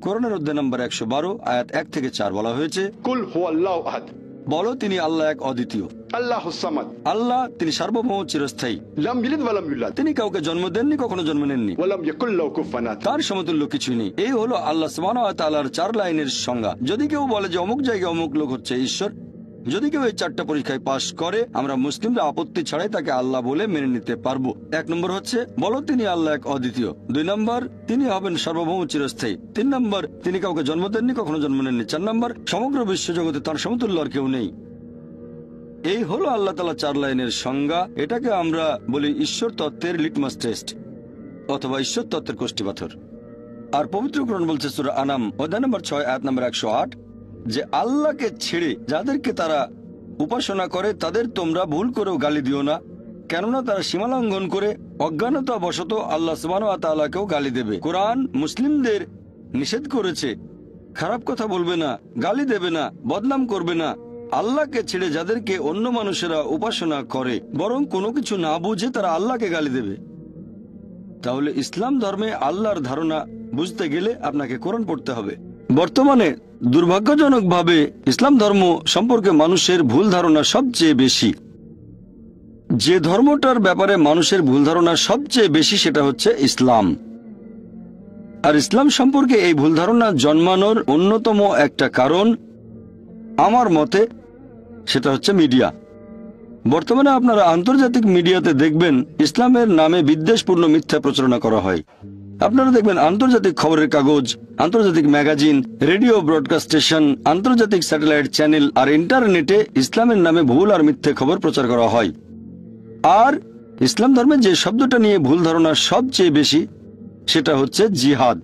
কোরআনের অধ্যায় নম্বর 112 আয়াত 1 থেকে 4 বলা হয়েছে কুল হুয়াল্লাহু আহাদ বলো তিনি আল্লাহ এক অদ্বিতীয়, আল্লাহুস সামাদ আল্লাহ তিনি সার্বভৌম চিরস্থায়ী, লাম ইয়ালিদ ওয়া লাম ইউলাদ তিনি কাউকে জন্ম দেননি কখনো জন্ম নেননি, ওয়া লাম ইয়াকুল লাহু কুফুয়ান আহাদ তার সমতুল্য কিছুই নেই। এই হলো আল্লাহ সুবহানাহু ওয়া তাআলার 4 লাইনের সংজ্ঞা। যদি কেউ বলে যে অমুক জায়গায় অমুক লোক হচ্ছে ঈশ্বর, যদি কেউ এই 4টা পরীক্ষায় পাশ করে, আমরা মুসলিমরা আপত্তি ছাড়াই তাকে আল্লাহ বলে মেনে নিতে পারবো। 1 নম্বর হচ্ছে বলো তিনি আল্লাহ এক অদ্বিতীয়, 2 নম্বর তিনি হবেন সার্বভৌম চিরস্থায়ী, 3 নম্বর তিনি কাউকে জন্ম দেননি কখনো জন্ম নেননি, 4 নম্বর সমগ্র বিশ্বজগতে তার সমতুল্য আর কেউ নেই। এই হলো আল্লাহ তাআলা 4 লাইনের সংজ্ঞা। এটাকে আমরা বলি ঈশ্বর তত্ত্বের লিটমাস টেস্ট অথবা ঈশ্বর তত্ত্বের কোষ্ঠী পাথর। আর পবিত্র কোরআন বলছে সূরা আনাম অধ্যায় নম্বর 6 আয়াত নম্বর 108 যে আল্লাহকে ছেড়ে যাদেরকে তারা উপাসনা করে তাদের তোমরা ভুল করেও গালি দিও না, কেননা তারা সীমালঙ্ঘন করে অজ্ঞানতা বশত আল্লাহ সুবহানাহু ওয়া তাআলাকেও গালি দেবে। কোরআন মুসলিমদের নিষেধ করেছে খারাপ কথা বলবে না, গালি দেবে না, বদনাম করবে না। আল্লাহকে ছেড়ে যাদেরকে অন্য মানুষেরা উপাসনা করে, বরং কোনো কিছু না বুঝে তারা আল্লাহকে গালি দেবে। তাহলে ইসলাম ধর্মে আল্লাহর ধারণা বুঝতে গেলে আপনাকে কোরআন পড়তে হবে। বর্তমানে দুর্ভাগ্যজনকভাবে ইসলাম ধর্ম সম্পর্কে মানুষের ভুল ধারণা সবচেয়ে বেশি। যে ধর্মটার ব্যাপারে মানুষের ভুল ধারণা সবচেয়ে বেশি সেটা হচ্ছে ইসলাম। আর ইসলাম সম্পর্কে এই ভুল ধারণা জন্মানোর অন্যতম একটা কারণ আমার মতে সেটা হচ্ছে মিডিয়া। বর্তমানে আপনারা আন্তর্জাতিক মিডিয়াতে দেখবেন ইসলামের নামে বিদ্বেষপূর্ণ মিথ্যা প্রচারণা করা হয়। আপনারা দেখবেন আন্তর্জাতিক খবরের কাগজ, আন্তর্জাতিক ম্যাগাজিন, রেডিও ব্রডকাস্ট স্টেশন, আন্তর্জাতিক স্যাটেলাইট চ্যানেল আর ইন্টারনেটে ইসলামের নামে ভুল আর মিথ্যে খবর প্রচার করা হয়। আর ইসলাম ধর্মে যে শব্দটা নিয়ে ভুল ধারণা সবচেয়ে বেশি সেটা হচ্ছে জিহাদ।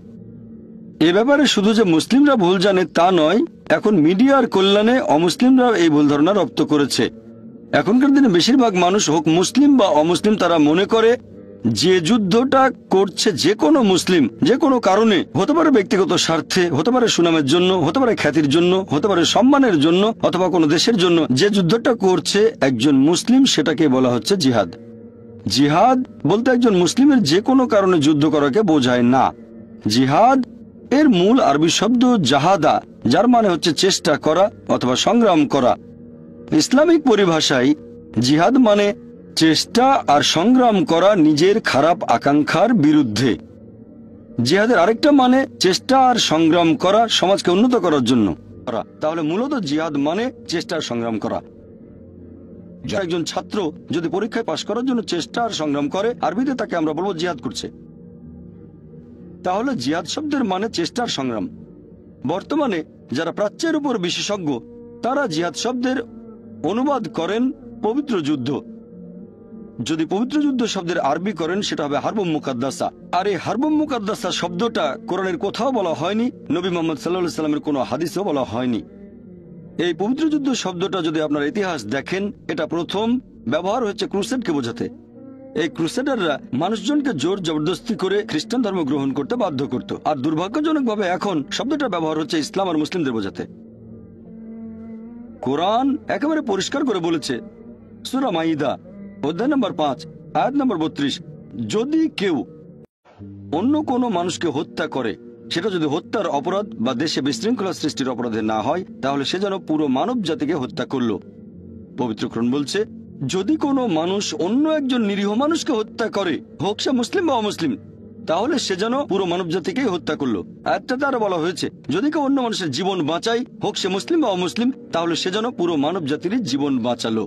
এ ব্যাপারে শুধু যে মুসলিমরা ভুল জানে তা নয়, এখন মিডিয়ার কল্যাণে অমুসলিমরা এই ভুল ধারণা রপ্ত করেছে। এখনকার দিনে বেশিরভাগ মানুষ হোক মুসলিম বা অমুসলিম, তারা মনে করে যে যুদ্ধটা করছে যে কোনো মুসলিম যে কোনো কারণে, হতে পারে ব্যক্তিগত স্বার্থে, হতে পারে সুনামের জন্য, হতে পারে খ্যাতির জন্য, হতে পারে সম্মানের জন্য, অথবা কোনো দেশের জন্য, যে যুদ্ধটা করছে একজন মুসলিম সেটাকে বলা হচ্ছে জিহাদ। জিহাদ বলতে একজন মুসলিমের যে কোনো কারণে যুদ্ধ করাকে বোঝায় না। জিহাদ এর মূল আরবি শব্দ জাহাদা, যার মানে হচ্ছে চেষ্টা করা অথবা সংগ্রাম করা। ইসলামিক পরিভাষায় জিহাদ মানে চেষ্টা আর সংগ্রাম করা নিজের খারাপ আকাঙ্ক্ষার বিরুদ্ধে। জিহাদের আরেকটা মানে চেষ্টা আর সংগ্রাম করা সমাজকে উন্নত করার জন্য। তাহলে মূলত জিহাদ মানে চেষ্টা আর সংগ্রাম করা। একজন ছাত্র যদি পরীক্ষায় পাশ করার জন্য চেষ্টা আর সংগ্রাম করে, আরবিতে তাকে আমরা বলবো জিহাদ করছে। তাহলে জিহাদ শব্দের মানে চেষ্টা আর সংগ্রাম। বর্তমানে যারা প্রাচ্যের উপর বিশেষজ্ঞ তারা জিহাদ শব্দের অনুবাদ করেন পবিত্র যুদ্ধ। যদি পবিত্র যুদ্ধ শব্দের আরবি করেন সেটা হবে হারবুম মুকাদ্দাসা। আর এই হারবুম মুকাদ্দাসা শব্দটা কোরআনের কোথাও বলা হয়নি, নবী মুহাম্মদ সাল্লাল্লাহু আলাইহি ওয়াসাল্লামের কোনো হাদিসেও বলা হয়নি। এই পবিত্র যুদ্ধ শব্দটা যদি আপনার ইতিহাস দেখেন, এটা প্রথম ব্যবহার হচ্ছে ক্রুসেডকে বোঝাতে। এই ক্রুসেডাররা মানুষজনকে জোর জবরদস্তি করে খ্রিস্টান ধর্ম গ্রহণ করতে বাধ্য করত। আর দুর্ভাগ্যজনকভাবে এখন শব্দটা ব্যবহার হচ্ছে ইসলাম আর মুসলিমদের বোঝাতে। কোরআন একেবারে পরিষ্কার করে বলেছে, সূরা মাইদা অধ্যায় নম্বর 5 আয়াত নম্বর 32, যদি কেউ অন্য কোনো মানুষকে হত্যা করে, সেটা যদি হত্যার অপরাধ বা দেশে বিশৃঙ্খলা সৃষ্টির অপরাধে না হয়, তাহলে সে যেন পুরো মানব জাতিকে হত্যা করল। পবিত্র কোরআন বলছে, যদি কোনো মানুষ অন্য একজন নিরীহ মানুষকে হত্যা করে, হোক সে মুসলিম বা অমুসলিম, তাহলে সে যেন পুরো মানব জাতিকেই হত্যা করলো। আয়াতটাতে আরো বলা হয়েছে, যদি কেউ অন্য মানুষের জীবন বাঁচায়, হোক সে মুসলিম বা অমুসলিম, তাহলে সে যেন পুরো মানব জাতির জীবন বাঁচালো।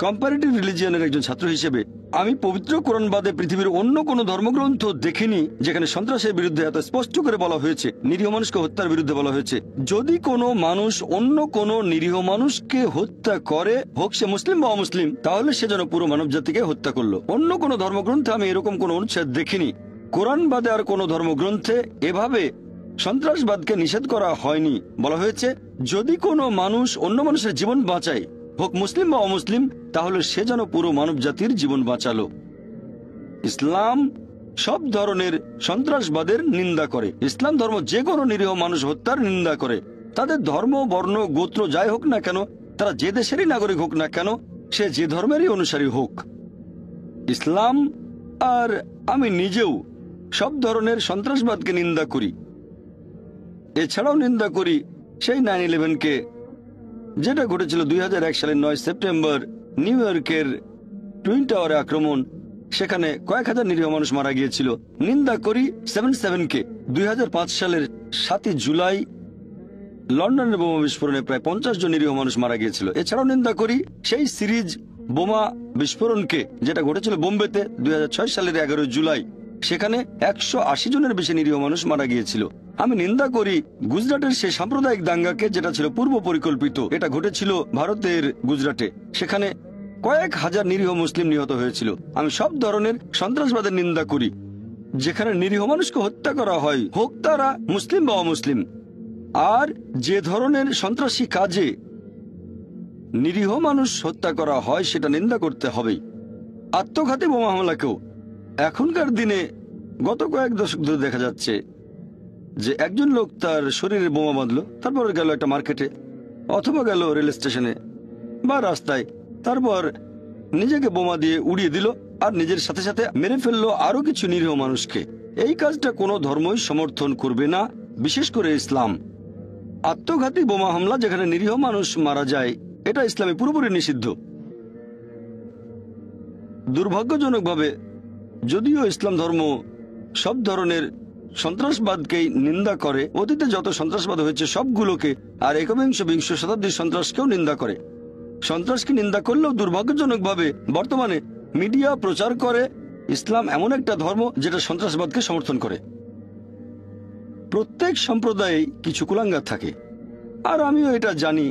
কম্পারেটিভ রিলিজিয়নের একজন ছাত্র হিসেবে আমি পবিত্র কোরআন বাদে পৃথিবীর অন্য কোনো ধর্মগ্রন্থ দেখিনি যেখানে সন্ত্রাসের বিরুদ্ধে এত স্পষ্ট করে বলা হয়েছে, নিরীহ মানুষকে হত্যার বিরুদ্ধে বলা হয়েছে। যদি কোনো মানুষ অন্য কোনো নিরীহ মানুষকে হত্যা করে, হোক সে মুসলিম বা অমুসলিম, তাহলে সে যেন পুরো মানব জাতিকে হত্যা করলো। অন্য কোনো ধর্মগ্রন্থে আমি এরকম কোনো অনুচ্ছেদ দেখিনি। কোরআন বাদে আর কোনো ধর্মগ্রন্থে এভাবে সন্ত্রাসবাদকে নিষেধ করা হয়নি। বলা হয়েছে, যদি কোনো মানুষ অন্য মানুষের জীবন বাঁচায়, হোক মুসলিম বা অমুসলিম, তাহলে সে যেন পুরো মানব জাতির জীবন বাঁচালো। ইসলাম সব ধরনের সন্ত্রাসবাদের নিন্দা করে। ইসলাম ধর্ম যে কোনো নিরীহ মানুষ হত্যার নিন্দা করে। তাদের ধর্ম, বর্ণ, গোত্র যাই হোক না কেন, তারা যে দেশেরই নাগরিক হোক না কেন, সে যে ধর্মেরই অনুসারী হোক। ইসলাম আর আমি নিজেও সব ধরনের সন্ত্রাসবাদকে নিন্দা করি। এছাড়াও নিন্দা করি সেই 9/11-কে, যেটা ঘটেছিল 2001 সালের 9 সেপ্টেম্বর নিউ ইয়র্কের টুইন টাওয়ারে আক্রমণ। সেখানে কয়েক হাজার নিরীহ মানুষ মারা গিয়েছিল। নিন্দা করি 7/7-কে, 2005 সালের 7 জুলাই লন্ডনের বোমা বিস্ফোরণে প্রায় 50 জন নিরীহ মানুষ মারা গিয়েছিল। এছাড়াও নিন্দা করি সেই সিরিজ বোমা বিস্ফোরণকে যেটা ঘটেছিল বোম্বেতে 2006 সালের 11 জুলাই। সেখানে 180 জনের বেশি নিরীহ মানুষ মারা গিয়েছিল। আমি নিন্দা করি গুজরাটের সেই সাম্প্রদায়িক দাঙ্গাকে, যেটা ছিল পূর্ব পরিকল্পিত। এটা ঘটেছিল ভারতের গুজরাটে। সেখানে কয়েক হাজার নিরীহ মুসলিম নিহত হয়েছিল। আমি সব ধরনের সন্ত্রাসবাদের নিন্দা করি যেখানে নিরীহ মানুষকে হত্যা করা হয়, হোক তারা মুসলিম বা অমুসলিম। আর যে ধরনের সন্ত্রাসী কাজে নিরীহ মানুষ হত্যা করা হয় সেটা নিন্দা করতে হবেই। আত্মঘাতী বোমা হামলাকেও এখনকার দিনে গত কয়েক দশক ধরে দেখা যাচ্ছে যে একজন লোক তার শরীরে বোমা বাঁধলো, তারপর গেল একটা মার্কেটে অথবা গেল রেল স্টেশনে বা রাস্তায়, তারপর নিজেকে বোমা দিয়ে উড়িয়ে দিল আর নিজের সাথে সাথে মেরে ফেললো আরো কিছু নিরীহ মানুষকে। এই কাজটা কোনো ধর্মই সমর্থন করবে না, বিশেষ করে ইসলাম। আত্মঘাতী বোমা হামলা যেখানে নিরীহ মানুষ মারা যায়, এটা ইসলামে পুরোপুরি নিষিদ্ধ। দুর্ভাগ্যজনকভাবে যদিও ইসলাম ধর্ম সব ধরনের সন্ত্রাসবাদকেই নিন্দা করে, অতীতে যত সন্ত্রাসবাদ হয়েছে সবগুলোকে, আর একবিংশ শতাব্দীর সন্ত্রাসকেও নিন্দা করে। সন্ত্রাসকে নিন্দা করলেও দুর্ভাগ্যজনকভাবে বর্তমানে মিডিয়া প্রচার করে ইসলাম এমন একটা ধর্ম যেটা সন্ত্রাসবাদকে সমর্থন করে। প্রত্যেক সম্প্রদায়ে কিছু কুলাঙ্গার থাকে, আর আমিও এটা জানি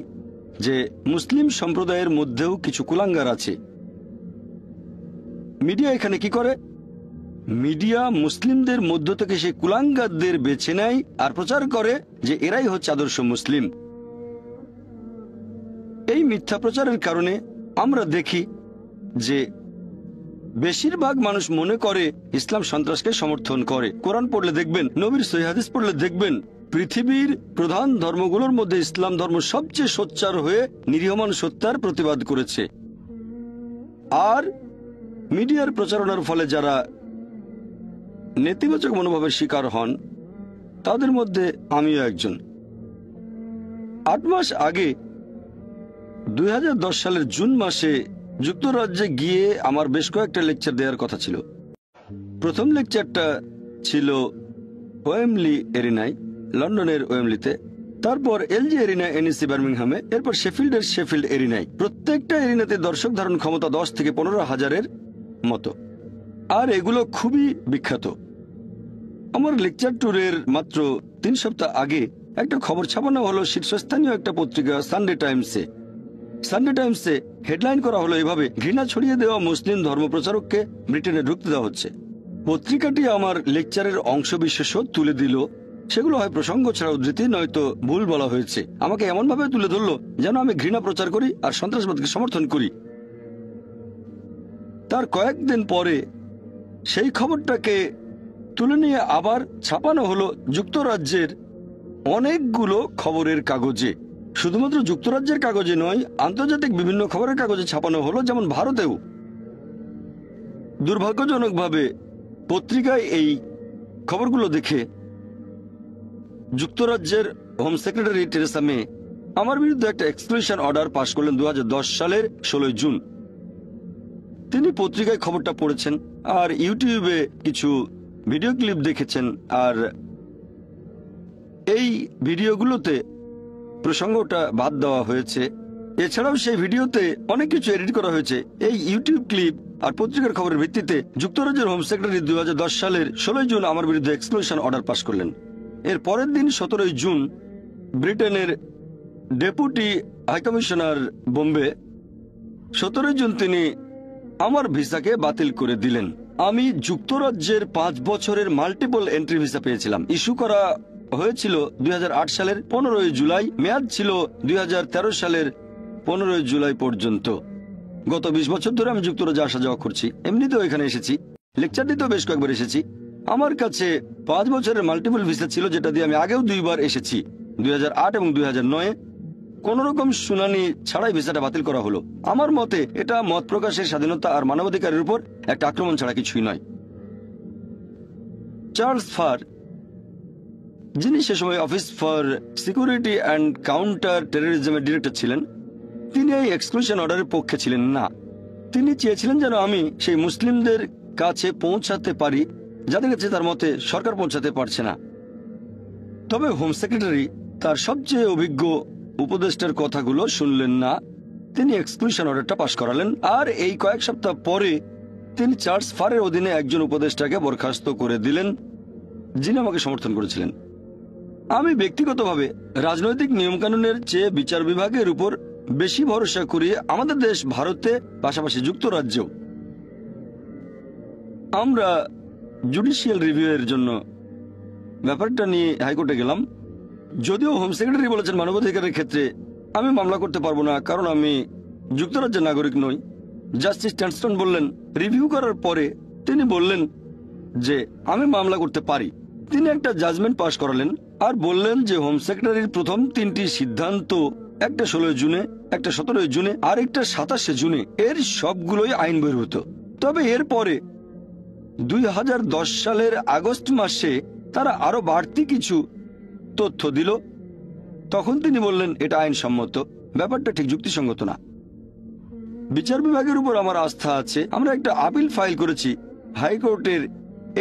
যে মুসলিম সম্প্রদায়ের মধ্যেও কিছু কুলাঙ্গার আছে। মিডিয়া এখানে কি করে? মিডিয়া মুসলিমদের মধ্য থেকে সেই কুলাঙ্গারদের বেছে নেয় আর প্রচার করে যে এরাই হচ্ছে আদর্শ মুসলিম। এই মিথ্যা প্রচারের কারণে আমরা দেখি যে বেশিরভাগ মানুষ মনে করে ইসলাম সন্ত্রাসকে সমর্থন করে। কোরআন পড়লে দেখবেন, নবীর সহিহ হাদিস পড়লে দেখবেন, পৃথিবীর প্রধান ধর্মগুলোর মধ্যে ইসলাম ধর্ম সবচেয়ে সোচ্চার হয়ে নিরীহ মানুষ হত্যার প্রতিবাদ করেছে। আর মিডিয়ার প্রচারণার ফলে যারা নেতিবাচক মনোভাবের শিকার হন তাদের মধ্যে আমিও একজন। 8 মাস আগে 2010 সালের জুন মাসে যুক্তরাজ্যে গিয়ে আমার বেশ কয়েকটা লেকচার দেওয়ার কথা ছিল। প্রথম লেকচারটা ছিল ওয়েমলি এরিনায়, লন্ডনের ওয়েমলিতে, তারপর এলজি এরিনা এনএসি বার্মিংহামে, এরপর শেফিল্ডের শেফিল্ড এরিনায়। প্রত্যেকটা এরিনাতে দর্শক ধারণ ক্ষমতা 10 থেকে 15,000-এর মতো, আর এগুলো খুবই বিখ্যাত। আমার লেকচার ট্যুরের মাত্র 3 সপ্তাহ আগে একটা খবর ছাপানো হলো শীর্ষস্থানীয় একটা পত্রিকা সানডে টাইমসে। সানডে টাইমসে হেডলাইন করা হলো এভাবে, ঘৃণা ছড়িয়ে দেওয়া মুসলিম ধর্মপ্রচারককে ব্রিটেনে ঢুকতে দেওয়া হচ্ছে। পত্রিকাটি আমার লেকচারের অংশবিশেষও তুলে দিল। সেগুলো হয় প্রসঙ্গ ছাড়া উদ্ধৃতি, নয়তো ভুল বলা হয়েছে। আমাকে এমনভাবে তুলে ধরলো যেন আমি ঘৃণা প্রচার করি আর সন্ত্রাসবাদকে সমর্থন করি। তার কয়েকদিন পরে সেই খবরটাকে তুলে নিয়ে আবার ছাপানো হলো যুক্তরাজ্যের অনেকগুলো খবরের কাগজে। শুধুমাত্র যুক্তরাজ্যের কাগজে নয়, আন্তর্জাতিক বিভিন্ন খবরের কাগজে ছাপানো হলো, যেমন ভারতেও। দুর্ভাগ্যজনকভাবে পত্রিকায় এই খবরগুলো দেখে যুক্তরাজ্যের হোম সেক্রেটারি টেরেসা মে আমার বিরুদ্ধে একটা এক্সক্লুশন অর্ডার পাশ করলেন 2010 সালের 16 জুন। তিনি পত্রিকায় খবরটা পড়েছেন আর ইউটিউবে কিছু ভিডিও ক্লিপ দেখেছেন, আর এই ভিডিওগুলোতে প্রসঙ্গটা বাদ দেওয়া হয়েছে। এছাড়াও সেই ভিডিওতে অনেক কিছু এডিট করা হয়েছে। এই ইউটিউব ক্লিপ আর পত্রিকার খবরের ভিত্তিতে যুক্তরাজ্যের হোম সেক্রেটারি 2010 সালের 16 জুন আমার বিরুদ্ধে এক্সক্লুশন অর্ডার পাশ করলেন। এর পরের দিন 17 জুন ব্রিটেনের ডেপুটি হাইকমিশনার বোম্বে 17 জুন তিনি আমার ভিসাকে বাতিল করে দিলেন। আমি যুক্তরাজ্যের 5 বছরের মাল্টিপল এন্ট্রি ভিসা পেয়েছিলাম। ইস্যু করা হয়েছিল 2008 সালের 15 জুলাই, মেয়াদ ছিল 2013 সালের 15 জুলাই পর্যন্ত। গত 20 বছর ধরে আমি যুক্তরাজ্যে আসা যাওয়া করছি। এমনিতেও এখানে এসেছি, লেকচার দিতেও বেশ কয়েকবার এসেছি। আমার কাছে 5 বছরের মাল্টিপল ভিসা ছিল, যেটা দিয়ে আমি আগেও 2 বার এসেছি, 2008 এবং 2009। কোন রকম শুনানি ছাড়াই ভিসাটা বাতিল করা হলো। আমার মতে এটা মত প্রকাশের স্বাধীনতা আর মানবাধিকারের উপর একটা আক্রমণ ছাড়া কিছুই নয়। চার্লস ফার, যিনি সে সময় office for security and counter টেরোরিজমের ডিরেক্টর ছিলেন, তিনি এই এক্সক্লুশন অর্ডারের পক্ষে ছিলেন না। তিনি চেয়েছিলেন যেন আমি সেই মুসলিমদের কাছে পৌঁছাতে পারি যাদের কাছে তার মতে সরকার পৌঁছাতে পারছে না। তবে হোম সেক্রেটারি তার সবচেয়ে অভিজ্ঞ উপদেষ্টার কথাগুলো শুনলেন না। তিনি এক্সক্লুশন অর্ডারটা পাশ করালেন, আর এই কয়েক সপ্তাহ পরে তিনি চার্লস ফারের অধীনে একজন উপদেষ্টাকে বরখাস্ত করে দিলেন, যিনি আমাকে সমর্থন করেছিলেন। আমি ব্যক্তিগতভাবে রাজনৈতিক নিয়মকানুনের চেয়ে বিচার বিভাগের উপর বেশি ভরসা করি আমাদের দেশ ভারতে, পাশাপাশি যুক্তরাজ্যেও। আমরা জুডিশিয়াল রিভিউ এর জন্য ব্যাপারটা নিয়ে হাইকোর্টে গেলাম। যদিও হোম সেক্রেটারি বলেছেন মানবাধিকারের ক্ষেত্রে আমি মামলা করতে পারবো না, কারণ আমি যুক্তরাজ্যের নাগরিক নই। জাস্টিস ট্যানস্টন বললেন, রিভিউ করার পরে তিনি বললেন যে আমি মামলা করতে পারি। তিনি একটা জাজমেন্ট পাশ করালেন আর বললেন যে হোম সেক্রেটারির প্রথম 3টি সিদ্ধান্ত, একটা 16 জুনে, একটা 17 জুনে আর একটা 27 জুনে, এর সবগুলোই আইন বহির্ভূত। তবে এরপরে 2010 সালের আগস্ট মাসে তারা আরো বাড়তি কিছু তথ্য দিল। তখন তিনি বললেন এটা আইনসম্মত। ব্যাপারটা ঠিক যুক্তিসঙ্গত না। বিচার বিভাগের উপর আমার আস্থা আছে। আমরা একটা আপিল ফাইল করেছি হাইকোর্টের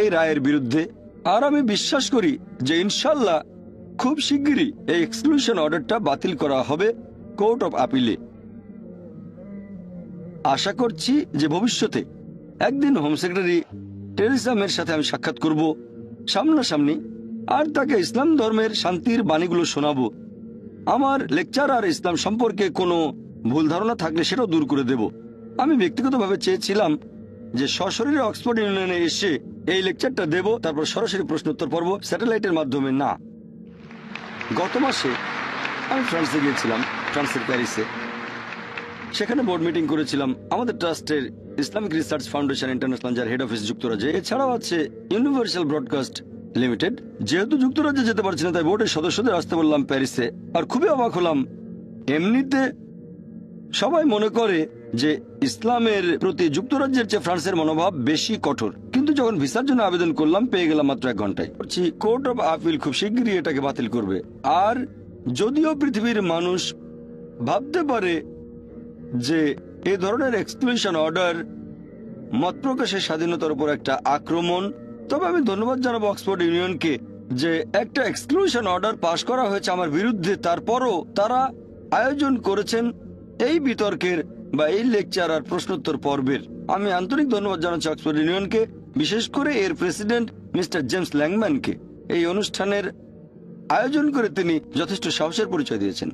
এই রায়ের বিরুদ্ধে, আর আমি বিশ্বাস করি যে ইনশাল্লাহ খুব শিগগিরই এই এক্সক্লুশন অর্ডারটা বাতিল করা হবে কোর্ট অফ আপিলে। আশা করছি যে ভবিষ্যতে একদিন হোম সেক্রেটারি টেরেসা মের সাথে আমি সাক্ষাৎ করব সামনাসামনি, আর তাকে ইসলাম ধর্মের শান্তির বাণীগুলো শোনাবো। আমার লেকচার আর ইসলাম সম্পর্কে কোনো ভুল ধারণা থাকলে সেটাও দূর করে দেব। আমি ব্যক্তিগতভাবে চেয়েছিলাম যে সশরীরে অক্সফোর্ড ইউনিয়নে এসে এই লেকচারটা দেব, তারপর সরাসরি প্রশ্ন উত্তর পর্ব স্যাটেলাইটের মাধ্যমে না। গত মাসে আমি ফ্রান্সে গিয়েছিলাম, ফ্রান্সের প্যারিসে। সেখানে বোর্ড মিটিং করেছিলাম আমাদের ট্রাস্টের ইসলামিক রিসার্চ ফাউন্ডেশন ইন্টারন্যাশনাল, যার হেড অফিস যুক্তরাজ্যে। এছাড়াও আছে ইউনিভার্সাল ব্রডকাস্ট লিমিটেড। যেহেতু যুক্তরাজ্যে যেতে পারছি না, তাই বোর্ডের সদস্যদের আসতে বললাম প্যারিসে। আর খুবই অবাক হলাম, এমনিতে সবাই মনে করে যে ইসলামের প্রতি যুক্তরাজ্যের চেয়ে ফ্রান্সের মনোভাব বেশি কঠোর, কিন্তু যখন ভিসার জন্য আবেদন করলাম পেয়ে গেলাম মাত্র 1 ঘন্টায়। কোর্ট অফ আপিল খুব শীঘ্রই এটাকে বাতিল করবে। আর যদিও পৃথিবীর মানুষ ভাবতে পারে যে এই ধরনের এক্সক্লুশন অর্ডার মত প্রকাশের স্বাধীনতার উপর একটা আক্রমণ, তবে আমি ধন্যবাদ জানাবো অক্সফোর্ড ইউনিয়নকে যে একটা এক্সক্লুশন অর্ডার পাশ করা হয়েছে আমার বিরুদ্ধে, তারপরও তারা আয়োজন করেছেন এই বিতর্কের বা এই লেকচার আর প্রশ্নোত্তর পর্বের। আমি আন্তরিক ধন্যবাদ জানাচ্ছি অক্সফোর্ড ইউনিয়নকে, বিশেষ করে এর প্রেসিডেন্ট মিস্টার জেমস ল্যাংম্যানকে। এই অনুষ্ঠানের আয়োজন করে তিনি যথেষ্ট সাহসের পরিচয় দিয়েছেন।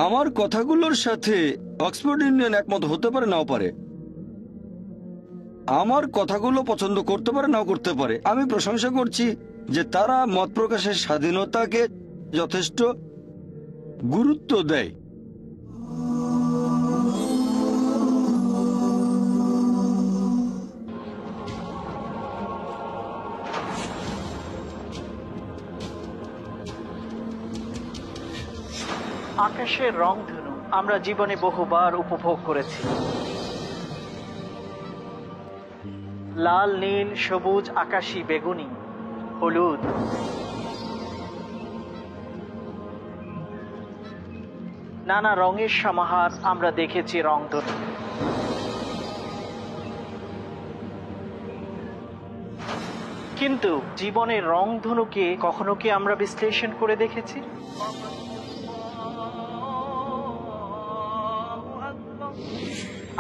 আমার কথাগুলোর সাথে অক্সফোর্ড ইউনিয়ন একমত হতে পারে, নাও পারে। আমার কথাগুলো পছন্দ করতে পারে, নাও করতে পারে। আমি প্রশংসা করছি যে তারা মত প্রকাশের স্বাধীনতাকে যথেষ্ট গুরুত্ব দেয়। আকাশের রংধনু আমরা জীবনে বহুবার উপভোগ করেছি। লাল, নীল, সবুজ, আকাশী, বেগুনি, হলুদ। নানা রঙের সমাহার আমরা দেখেছি রংধনু। কিন্তু জীবনের রংধনুকে কখনো কি আমরা বিশ্লেষণ করে দেখেছি?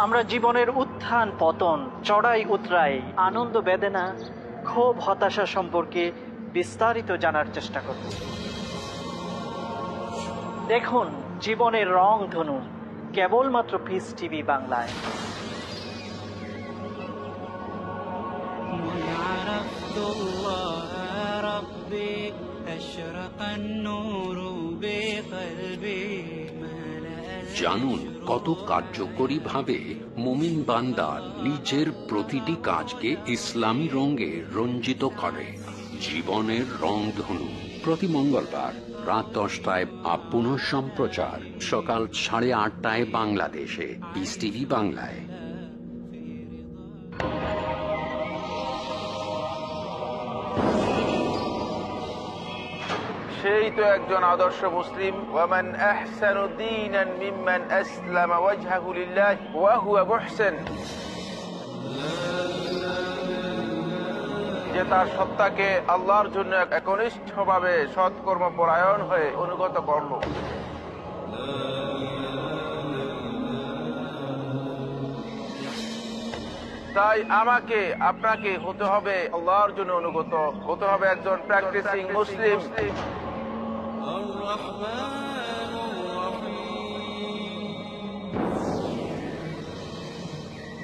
আমরা জীবনের উত্থান পতন, চড়াই উতরাই, আনন্দ বেদনা, ক্ষোভ হতাশা সম্পর্কে বিস্তারিত জানার চেষ্টা করব। দেখুন জীবনের রংধনু কেবলমাত্র পিস টিভি বাংলায়। জানুন কত কার্যকরী ভাবে মুমিন বান্দা নিজের প্রতিটি কাজকে ইসলামী রঙে রঞ্জিত করে। জীবনের রংধনু প্রতি মঙ্গলবার রাত 10টায় পুনঃ সম্প্রচার সকাল 8:30টায় বাংলাদেশে পিস টিভি বাংলায়। সেই তো একজন আদর্শ মুসলিম। ওয়ামান আহসানু দীনান মিম্মান আসলামা ওয়াজহাহু লিল্লাহি ওয়া হুয়া মুহসিন, যে তার সত্তাকে আল্লাহর জন্য একনিষ্ঠভাবে সৎকর্ম পরায়ণ হয়ে অনুগত করল। তাই আমাকে আপনাকে হতে হবে আল্লাহর জন্য অনুগত, হতে হবে একজন প্র্যাকটিসিং মুসলিম।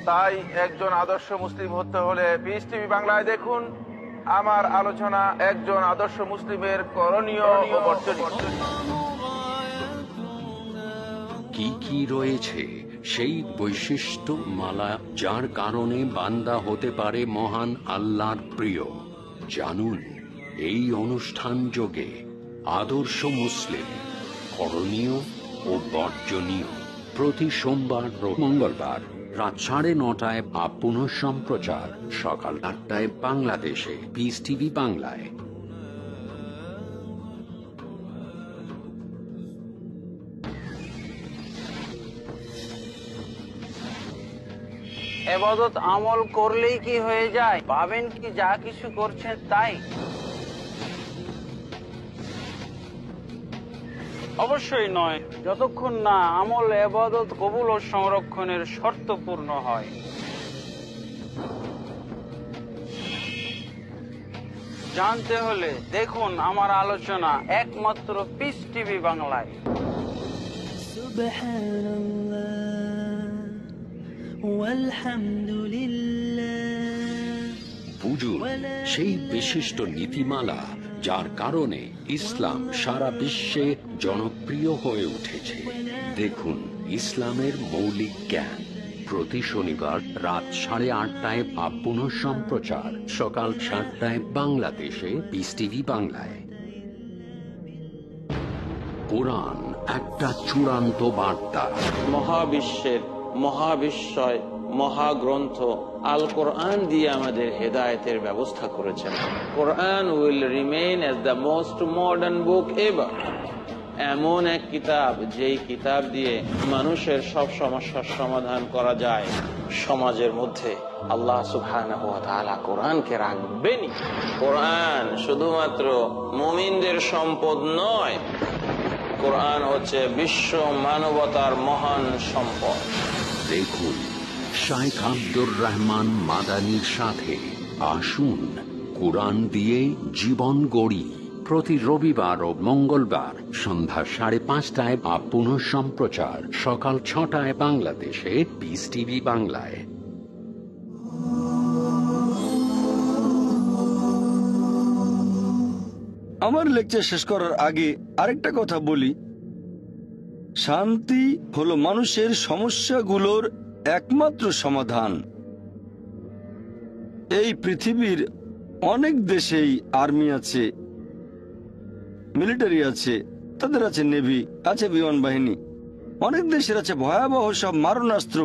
তাই একজন আদর্শ মুসলিম হতে হলে পিস টিভি বাংলায় দেখুন আমার আলোচনা একজন আদর্শ মুসলিমের করণীয় ও বর্জনীয়। কি কি রয়েছে সেই বৈশিষ্ট্য মালা যার কারণে বান্দা হতে পারে মহান আল্লাহর প্রিয়? জানুন এই অনুষ্ঠান যোগে আদর্শ মুসলিম, করণীয় ও বর্জনীয়। প্রতি সোমবার ও মঙ্গলবার রাত 9:30টায় পুনঃ সম্প্রচার সকাল 8টায় বাংলাদেশে পিস টিভি বাংলায়। ইবাদত আমল করলেই কি হয়ে যায়? ভাবেন কি যা কিছু করছেন তাই? অবশ্যই নয়, যতক্ষণ না আমল, ইবাদত কবুল ও সংরক্ষণের শর্ত পূর্ণ হয়। জানতে হলে দেখুন আমার আলোচনা একমাত্র পিস টিভি বাংলায়। বুঝুন সেই বিশিষ্ট নীতিমালা যার কারণে ইসলাম সারা বিশ্বে জনপ্রিয় হয়ে উঠেছে। দেখুন ইসলামের মৌলিক জ্ঞান প্রতি শনিবার রাত 8:30টায় পুনঃ সম্প্রচার সকাল 7টায় বাংলাদেশে পিস টিভি বাংলায়। কোরআন একটা চূড়ান্ত বার্তা। মহাবিশ্বের মহাবিশ্বয় মহাগ্রন্থ আল কোরআন দিয়ে আমাদের হেদায়েতের ব্যবস্থা করেছেন। কোরআন will remain as the most modern book ever. এমন এক কিতাব যেই কিতাব দিয়ে মানুষের সব সমস্যার সমাধান করা যায়। সমাজের মধ্যে আল্লাহ সুবহানাহু ওয়া তাআলা কোরআনকে রাখবেনই। কোরআন শুধুমাত্র মুমিনদের সম্পদ নয়, কোরআন হচ্ছে বিশ্ব মানবতার মহান সম্পদ। দেখুন শাইখ আব্দুর রহমান মাদানীর সাথে আসুন কোরআন দিয়ে জীবন গড়ি, প্রতি রবিবার ও মঙ্গলবার সন্ধ্যা 5:30 বা পুনঃ সম্প্রচার সকাল 6টায় বাংলাদেশে পিস টিভি বাংলায়। আমার লেকচার শেষ করার আগে আরেকটা কথা বলি। শান্তি হলো মানুষের সমস্যাগুলোর একমাত্র সমাধান। এই পৃথিবীর অনেক দেশেই আর্মি আছে, মিলিটারি আছে, তাদের আছে নেভি, আছে বিমান বাহিনী। অনেক দেশের আছে ভয়াবহ সব মারণাস্ত্র,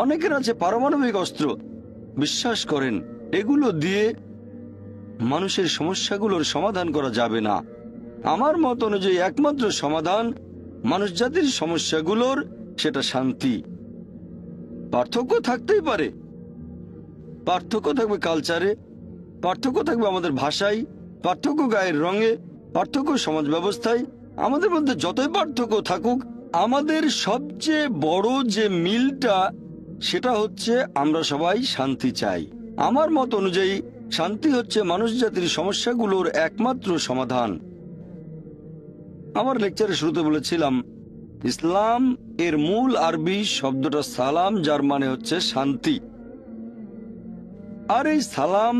অনেকের আছে পারমাণবিক অস্ত্র। বিশ্বাস করেন, এগুলো দিয়ে মানুষের সমস্যাগুলোর সমাধান করা যাবে না। আমার মত অনুযায়ী একমাত্র সমাধান মানুষ জাতির সমস্যাগুলোর, সেটা শান্তি। পার্থক্য থাকতেই পারে, পার্থক্য থাকবে কালচারে, পার্থক্য থাকবে আমাদের ভাষায়, পার্থক্য গায়ের রঙে, পার্থক্য সমাজ ব্যবস্থায়। আমাদের মধ্যে যতই পার্থক্য থাকুক, আমাদের সবচেয়ে বড় যে মিলটা, সেটা হচ্ছে আমরা সবাই শান্তি চাই। আমার মত অনুযায়ী শান্তি হচ্ছে মানুষ জাতির সমস্যাগুলোর একমাত্র সমাধান। আমার লেকচারের শুরুতে বলেছিলাম, ইসলাম এর মূল আরবি শব্দটা সালাম, যার মানে হচ্ছে শান্তি। আর এই সালাম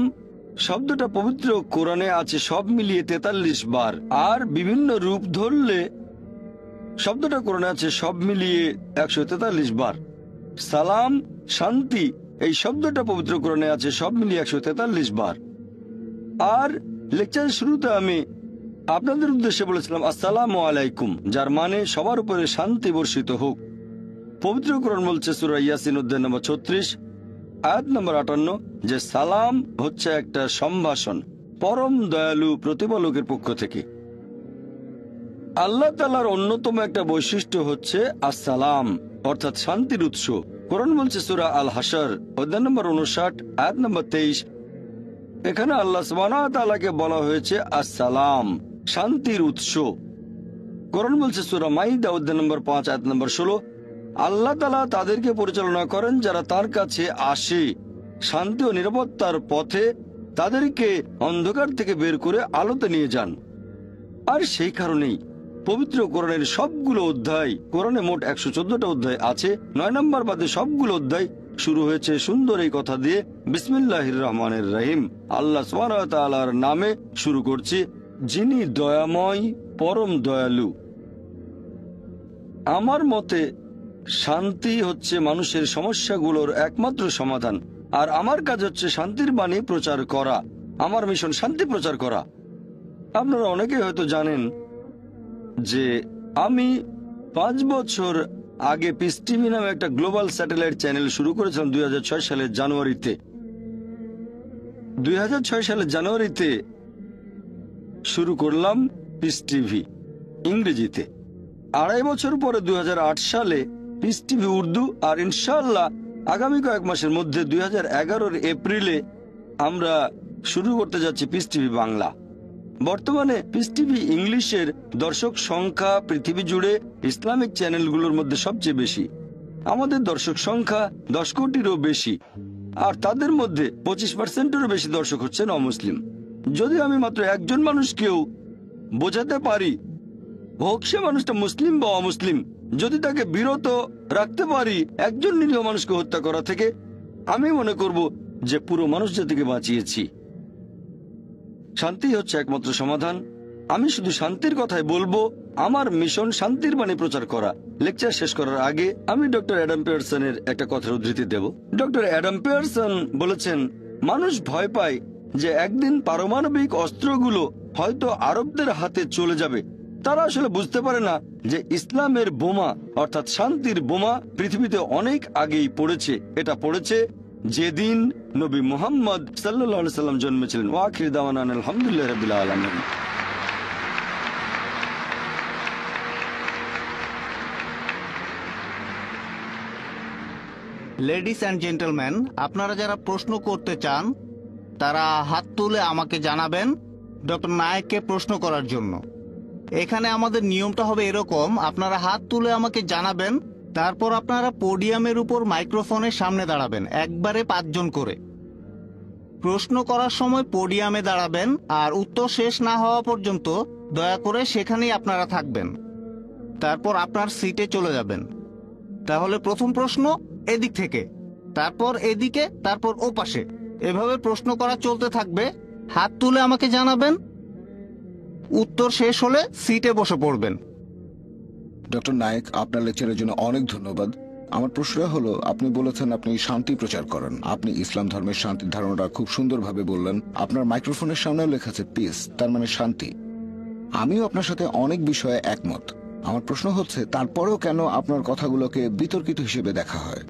শব্দটা পবিত্র কোরআনে আছে সব মিলিয়ে 43 বার, আর বিভিন্ন রূপ ধরলে শব্দটা কোরআনে আছে সব মিলিয়ে 143 বার। সালাম, শান্তি, এই শব্দটা পবিত্র কোরআনে আছে সব মিলিয়ে 143 বার। আর লেকচারের শুরুতে আমি আপনাদের উদ্দেশ্যে বলেছিলাম আসসালামু আলাইকুম, যার মানে সবার উপরে শান্তি বর্ষিত হোক। পবিত্র কোরআন বলছে সূরা ইয়াসিন অধ্যায় নম্বর 36 আয়াত নম্বর 58 যে সালাম হচ্ছে একটা সম্ভাষণ পরম দয়ালু প্রতিপালকের পক্ষ থেকে। আল্লাহ তাআলার অন্যতম একটা বৈশিষ্ট্য হচ্ছে আসসালাম, অর্থাৎ শান্তির উৎস। কোরআন বলছে সূরা আল হাসর অধ্যায় নম্বর 59 আয়াত নম্বর 23, এখানে আল্লাহ সুবহানাহু ওয়া তাআলাকে বলা হয়েছে আসসালাম, শান্তির উৎস। কোরআন বলছে সূরা মাইদা অধ্যায় নম্বর 5 আয়াত নম্বর 16, আল্লাহ তাআলা তাদেরকে পরিচালনা করেন যারা তার কাছে আসে শান্তি ও নিরাপত্তার পথে, তাদেরকে অন্ধকার থেকে বের করে আলোতে নিয়ে যান। আর সেই কারণেই পবিত্র কোরআনের সবগুলো অধ্যায়, কোরআনে মোট 114টা অধ্যায় আছে, 9 নম্বর বাদে সবগুলো অধ্যায় শুরু হয়েছে সুন্দর এই কথা দিয়ে, বিসমিল্লাহির রহমানির রহিম, আল্লাহ সুবহানাহু ওয়া তাআলার নামে শুরু করছি, যিনি দয়াময় পরম দয়ালু। আমার মতে শান্তি হচ্ছে মানুষের সমস্যাগুলোর একমাত্র সমাধান, আর আমার কাজ হচ্ছে শান্তির বাণী প্রচার করা। আমার মিশন শান্তি প্রচার করা। আপনারা অনেকেই হয়তো জানেন যে আমি 5 বছর আগে পিস টিভি নামে একটা গ্লোবাল স্যাটেলাইট চ্যানেল শুরু করেছিলাম 2006 সালের জানুয়ারিতে। 2006 সালের জানুয়ারিতে শুরু করলাম পিস টিভি ইংরেজিতে। 2.5 বছর পরে 2008 সালে পিস টিভি উর্দু, আর ইনশাআল্লাহ আগামী কয়েক মাসের মধ্যে 2011 এপ্রিলে আমরা শুরু করতে যাচ্ছি পিস টিভি বাংলা। বর্তমানে পিস টিভি ইংলিশের দর্শক সংখ্যা পৃথিবী জুড়ে ইসলামিক চ্যানেলগুলোর মধ্যে সবচেয়ে বেশি। আমাদের দর্শক সংখ্যা 10 কোটিরও বেশি, আর তাদের মধ্যে 25%-এরও বেশি দর্শক হচ্ছেন অমুসলিম। যদি আমি মাত্র একজন মানুষকেও বোঝাতে পারি, হোক সে মানুষটা মুসলিম বা অমুসলিম, যদি তাকে বিরত রাখতে পারি একজন নিরীহ মানুষকে হত্যা করা থেকে, আমি মনে করব যে পুরো মানুষ জাতিকে বাঁচিয়েছি। শান্তি হচ্ছে একমাত্র সমাধান। আমি শুধু শান্তির কথাই বলবো। আমার মিশন শান্তির বাণী প্রচার করা। লেকচার শেষ করার আগে আমি ডক্টর অ্যাডাম পিয়ারসনের একটা কথার উদ্ধৃতি দেব। ডক্টর অ্যাডাম পিয়ারসন বলেছেন, মানুষ ভয় পায় যে একদিন পারমাণবিক অস্ত্রগুলো হয়তো আরবদের হাতে চলে যাবে। তারা আসলে বুঝতে পারে না যে ইসলামের বোমা অর্থাৎ শান্তির বোমা পৃথিবীতে অনেক আগেই পড়েছে। এটা পড়েছে যেদিন নবী মুহাম্মদ সাল্লাল্লাহু আলাইহি সাল্লাম জন্মেছিলেন। ওয়া আখির দাওয়ানা আলহামদুলিল্লাহি রাব্বিল আলামিন। লেডিস অ্যান্ড জেন্টলম্যান, আপনারা যারা প্রশ্ন করতে চান তারা হাত তুলে আমাকে জানাবেন ডক্টর নায়েককে প্রশ্ন করার জন্য। এখানে আমাদের নিয়মটা হবে এরকম, আপনারা হাত তুলে আমাকে জানাবেন, তারপর আপনারা পোডিয়ামের উপর মাইক্রোফোনের সামনে দাঁড়াবেন, একবারে 5 জন করে। প্রশ্ন করার সময় পোডিয়ামে দাঁড়াবেন, আর উত্তর শেষ না হওয়া পর্যন্ত দয়া করে সেখানেই আপনারা থাকবেন, তারপর আপনার সিটে চলে যাবেন। তাহলে প্রথম প্রশ্ন এদিক থেকে, তারপর এদিকে, তারপর ও পাশে, এভাবে প্রশ্ন করা চলতে থাকবে। হাত তুলে আমাকে জানাবেন, উত্তর শেষ হলে সিটে বসে পড়বেন। ডক্টর নায়েক, আপনার লেকচারের জন্য অনেক ধন্যবাদ। আমার প্রশ্নটা হলো, আপনি বলেছেন আপনি শান্তি প্রচার করেন, আপনি ইসলাম ধর্মের শান্তির ধারণাটা খুব সুন্দরভাবে বললেন। আপনার মাইক্রোফোনের সামনেও লেখা আছে পিস, তার মানে শান্তি। আমিও আপনার সাথে অনেক বিষয়ে একমত। আমার প্রশ্ন হচ্ছে, তারপরেও কেন আপনার কথাগুলোকে বিতর্কিত হিসেবে দেখা হয়?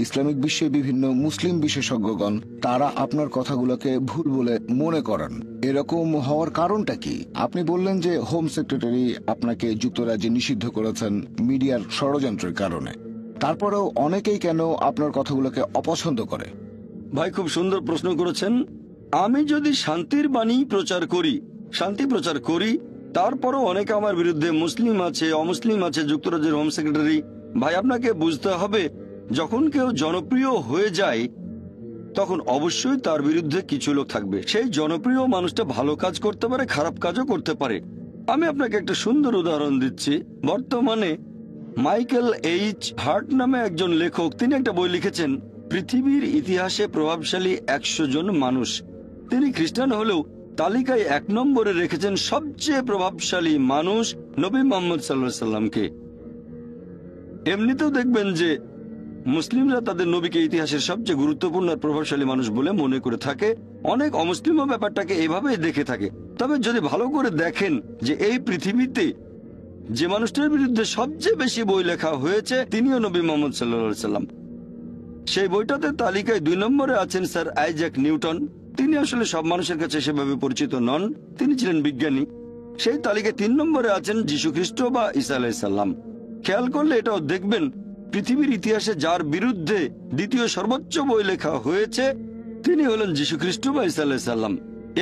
ইসলামিক বিশ্বে বিভিন্ন মুসলিম বিশেষজ্ঞগণ তারা আপনার কথাগুলোকে ভুল বলে মনে করেন। এরকম হওয়ার কারণটা কি? আপনি বললেন যে হোম সেক্রেটারি আপনাকে যুক্তরাজ্যে নিষিদ্ধ করেছেন মিডিয়ার ষড়যন্ত্রের কারণে, তারপরেও অনেকেই কেন আপনার কথাগুলোকে অপছন্দ করে? ভাই, খুব সুন্দর প্রশ্ন করেছেন। আমি যদি শান্তির বাণী প্রচার করি, শান্তি প্রচার করি, তারপরও অনেকে আমার বিরুদ্ধে, মুসলিম আছে, অমুসলিম আছে, যুক্তরাজ্যের হোম সেক্রেটারি। ভাই, আপনাকে বুঝতে হবে, যখন কেউ জনপ্রিয় হয়ে যায় তখন অবশ্যই তার বিরুদ্ধে কিছু লোক থাকবে। সেই জনপ্রিয় মানুষটা ভালো কাজ করতে পারে, খারাপ কাজও করতে পারে। আমি আপনাকে একটা সুন্দর উদাহরণ দিচ্ছি। বর্তমানে মাইকেল এইচ হার্ট নামে একজন লেখক, তিনি একটা বই লিখেছেন, পৃথিবীর ইতিহাসে প্রভাবশালী 100 জন মানুষ। তিনি খ্রিস্টান হলেও তালিকায় 1 নম্বরে রেখেছেন সবচেয়ে প্রভাবশালী মানুষ নবী মুহাম্মদ সাল্লাল্লাহু আলাইহি সাল্লামকে। এমনিতেও দেখবেন যে মুসলিমরা তাদের নবীকে ইতিহাসের সবচেয়ে গুরুত্বপূর্ণ আর প্রভাবশালী মানুষ বলে মনে করে থাকে। অনেক অমুসলিমও ব্যাপারটাকে এভাবেই দেখে থাকে। তবে যদি ভালো করে দেখেন যে এই পৃথিবীতে যে মানুষটার বিরুদ্ধে সবচেয়ে বেশি বই লেখা হয়েছে তিনিও নবী মুহাম্মদ সাল্লাল্লাহু আলাইহি সাল্লাম। সেই বইটাতে তালিকায় 2 নম্বরে আছেন স্যার আইজ্যাক নিউটন। তিনি আসলে সব মানুষের কাছে সেভাবে পরিচিত নন, তিনি ছিলেন বিজ্ঞানী। সেই তালিকায় 3 নম্বরে আছেন যীশু খ্রিস্ট বা ঈসা আলাইহিস সালাম। খেয়াল করলে এটাও দেখবেন, পৃথিবীর ইতিহাসে যার বিরুদ্ধে দ্বিতীয় সর্বোচ্চ বই লেখা হয়েছে তিনি হলেন যীশু খ্রিস্ট বা ঈসা আলাইহিস সালাম।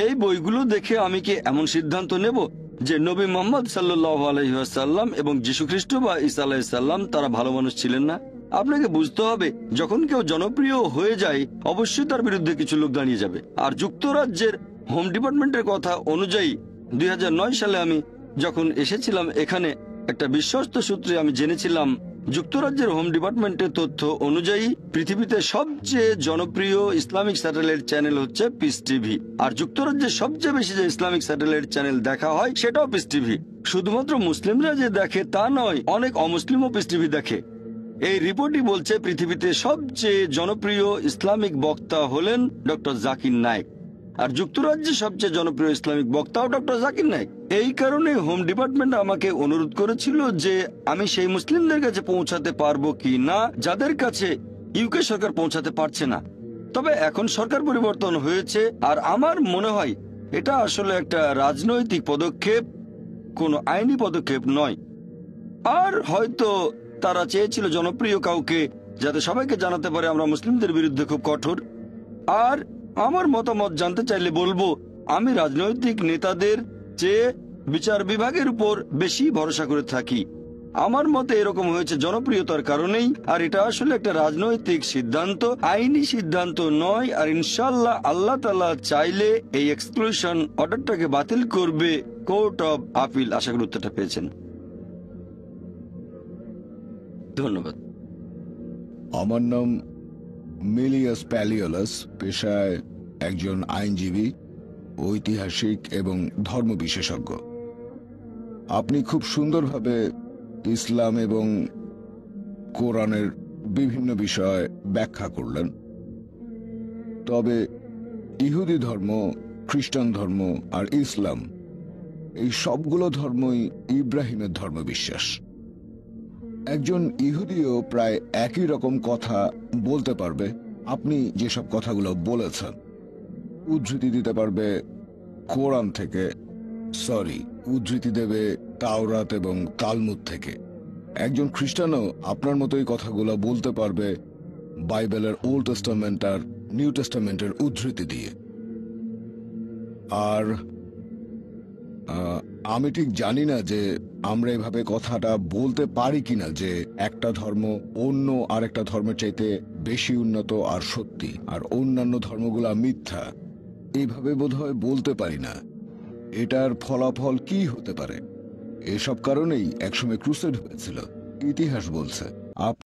এই বইগুলো দেখে আমি কি এমন সিদ্ধান্ত নেব যে নবী মুহাম্মদ সাল্লাল্লাহু আলাইহি ওয়াসাল্লাম এবং যীশু খ্রিস্ট বা ঈসা আলাইহিস সালাম তারা ভালো মানুষ ছিলেন না? আপনাকে বুঝতে হবে, যখন কেউ জনপ্রিয় হয়ে যায় অবশ্যই তার বিরুদ্ধে কিছু লোক দাঁড়িয়ে যাবে। আর যুক্তরাজ্যের হোম ডিপার্টমেন্টের কথা অনুযায়ী 2009 সালে আমি যখন এসেছিলাম এখানে, একটা বিশ্বস্ত সূত্রে আমি জেনেছিলাম যুক্তরাজ্যের হোম ডিপার্টমেন্টের তথ্য অনুযায়ী পৃথিবীতে সবচেয়ে জনপ্রিয় ইসলামিক স্যাটেলাইট চ্যানেল হচ্ছে পিস টিভি। আর যুক্তরাজ্যে সবচেয়ে বেশি যে ইসলামিক স্যাটেলাইট চ্যানেল দেখা হয় সেটাও পিস টিভি। শুধুমাত্র মুসলিমরা যে দেখে তা নয়, অনেক অমুসলিমও পিস টিভি দেখে। এই রিপোর্টই বলছে পৃথিবীতে সবচেয়ে জনপ্রিয় ইসলামিক বক্তা হলেন ডক্টর জাকির নায়েক, আর যুক্তরাজ্যে সবচেয়ে জনপ্রিয় ইসলামিক বক্তাও ডক্টর জাকির নায়েক। এই কারণে হোম ডিপার্টমেন্ট আমাকে অনুরোধ করেছিল যে আমি সেই মুসলিমদের কাছে পৌঁছাতে পারবো কি না যাদের কাছে ইউকে সরকার পৌঁছাতে পারছে না। তবে এখন সরকার পরিবর্তন হয়েছে, আর আমার মনে হয় এটা আসলে একটা রাজনৈতিক পদক্ষেপ, কোনো আইনি পদক্ষেপ নয়। আর হয়তো তারা চেয়েছিল জনপ্রিয় কাউকে, যাতে সবাইকে জানাতে পারে আমরা মুসলিমদের বিরুদ্ধে খুব কঠোর। আর আমার মতামত জানতে চাইলে বলবো, আমি রাজনৈতিক নেতাদের চেয়ে বিচার বিভাগের উপর বেশি ভরসা করে থাকি। আমার মতে এরকম হয়েছে জনপ্রিয়তার কারণেই, আর এটা আসলে একটা রাজনৈতিক সিদ্ধান্ত, আইনি সিদ্ধান্ত নয়। আর ইনশাল্লাহ আল্লাহ তাআলা চাইলে এই এক্সক্লুশন অর্ডারটাকে বাতিল করবে কোর্ট অফ আপিল। আশা করি উত্তরটা পেয়েছেন। ধন্যবাদ। আমার নাম মিলিয়াস প্যালিওলাস, পেশায় একজন আইনজীবী, ঐতিহাসিক এবং ধর্ম বিশেষজ্ঞ। আপনি খুব সুন্দরভাবে ইসলাম এবং কোরআনের বিভিন্ন বিষয় ব্যাখ্যা করলেন। তবে ইহুদি ধর্ম, খ্রিস্টান ধর্ম আর ইসলাম, এই সবগুলো ধর্মই ইব্রাহিমের ধর্ম বিশ্বাস। একজন ইহুদিও প্রায় একই রকম কথা বলতে পারবে আপনি যেসব কথাগুলো বলেছেন। উদ্ধৃতি দিতে পারবে কোরআন থেকে, উদ্ধৃতি দেবে তাওরাত এবং তালমুদ থেকে। একজন খ্রিস্টানও আপনার মতোই কথাগুলো বলতে পারবে বাইবেলের ওল্ড টেস্টামেন্ট আর নিউ টেস্টামেন্টের উদ্ধৃতি দিয়ে। আর আমি ঠিক জানি না যে আমরা এভাবে কথাটা বলতে পারি কিনা যে একটা ধর্ম অন্য আরেকটা ধর্মের চাইতে বেশি উন্নত আর সত্যি, আর অন্যান্য ধর্মগুলা মিথ্যা। এইভাবে বোধহয় বলতে পারি না। এটার ফলাফল কি হতে পারে? এসব কারণেই একসময় ক্রুসেড হয়েছিল, ইতিহাস বলছে।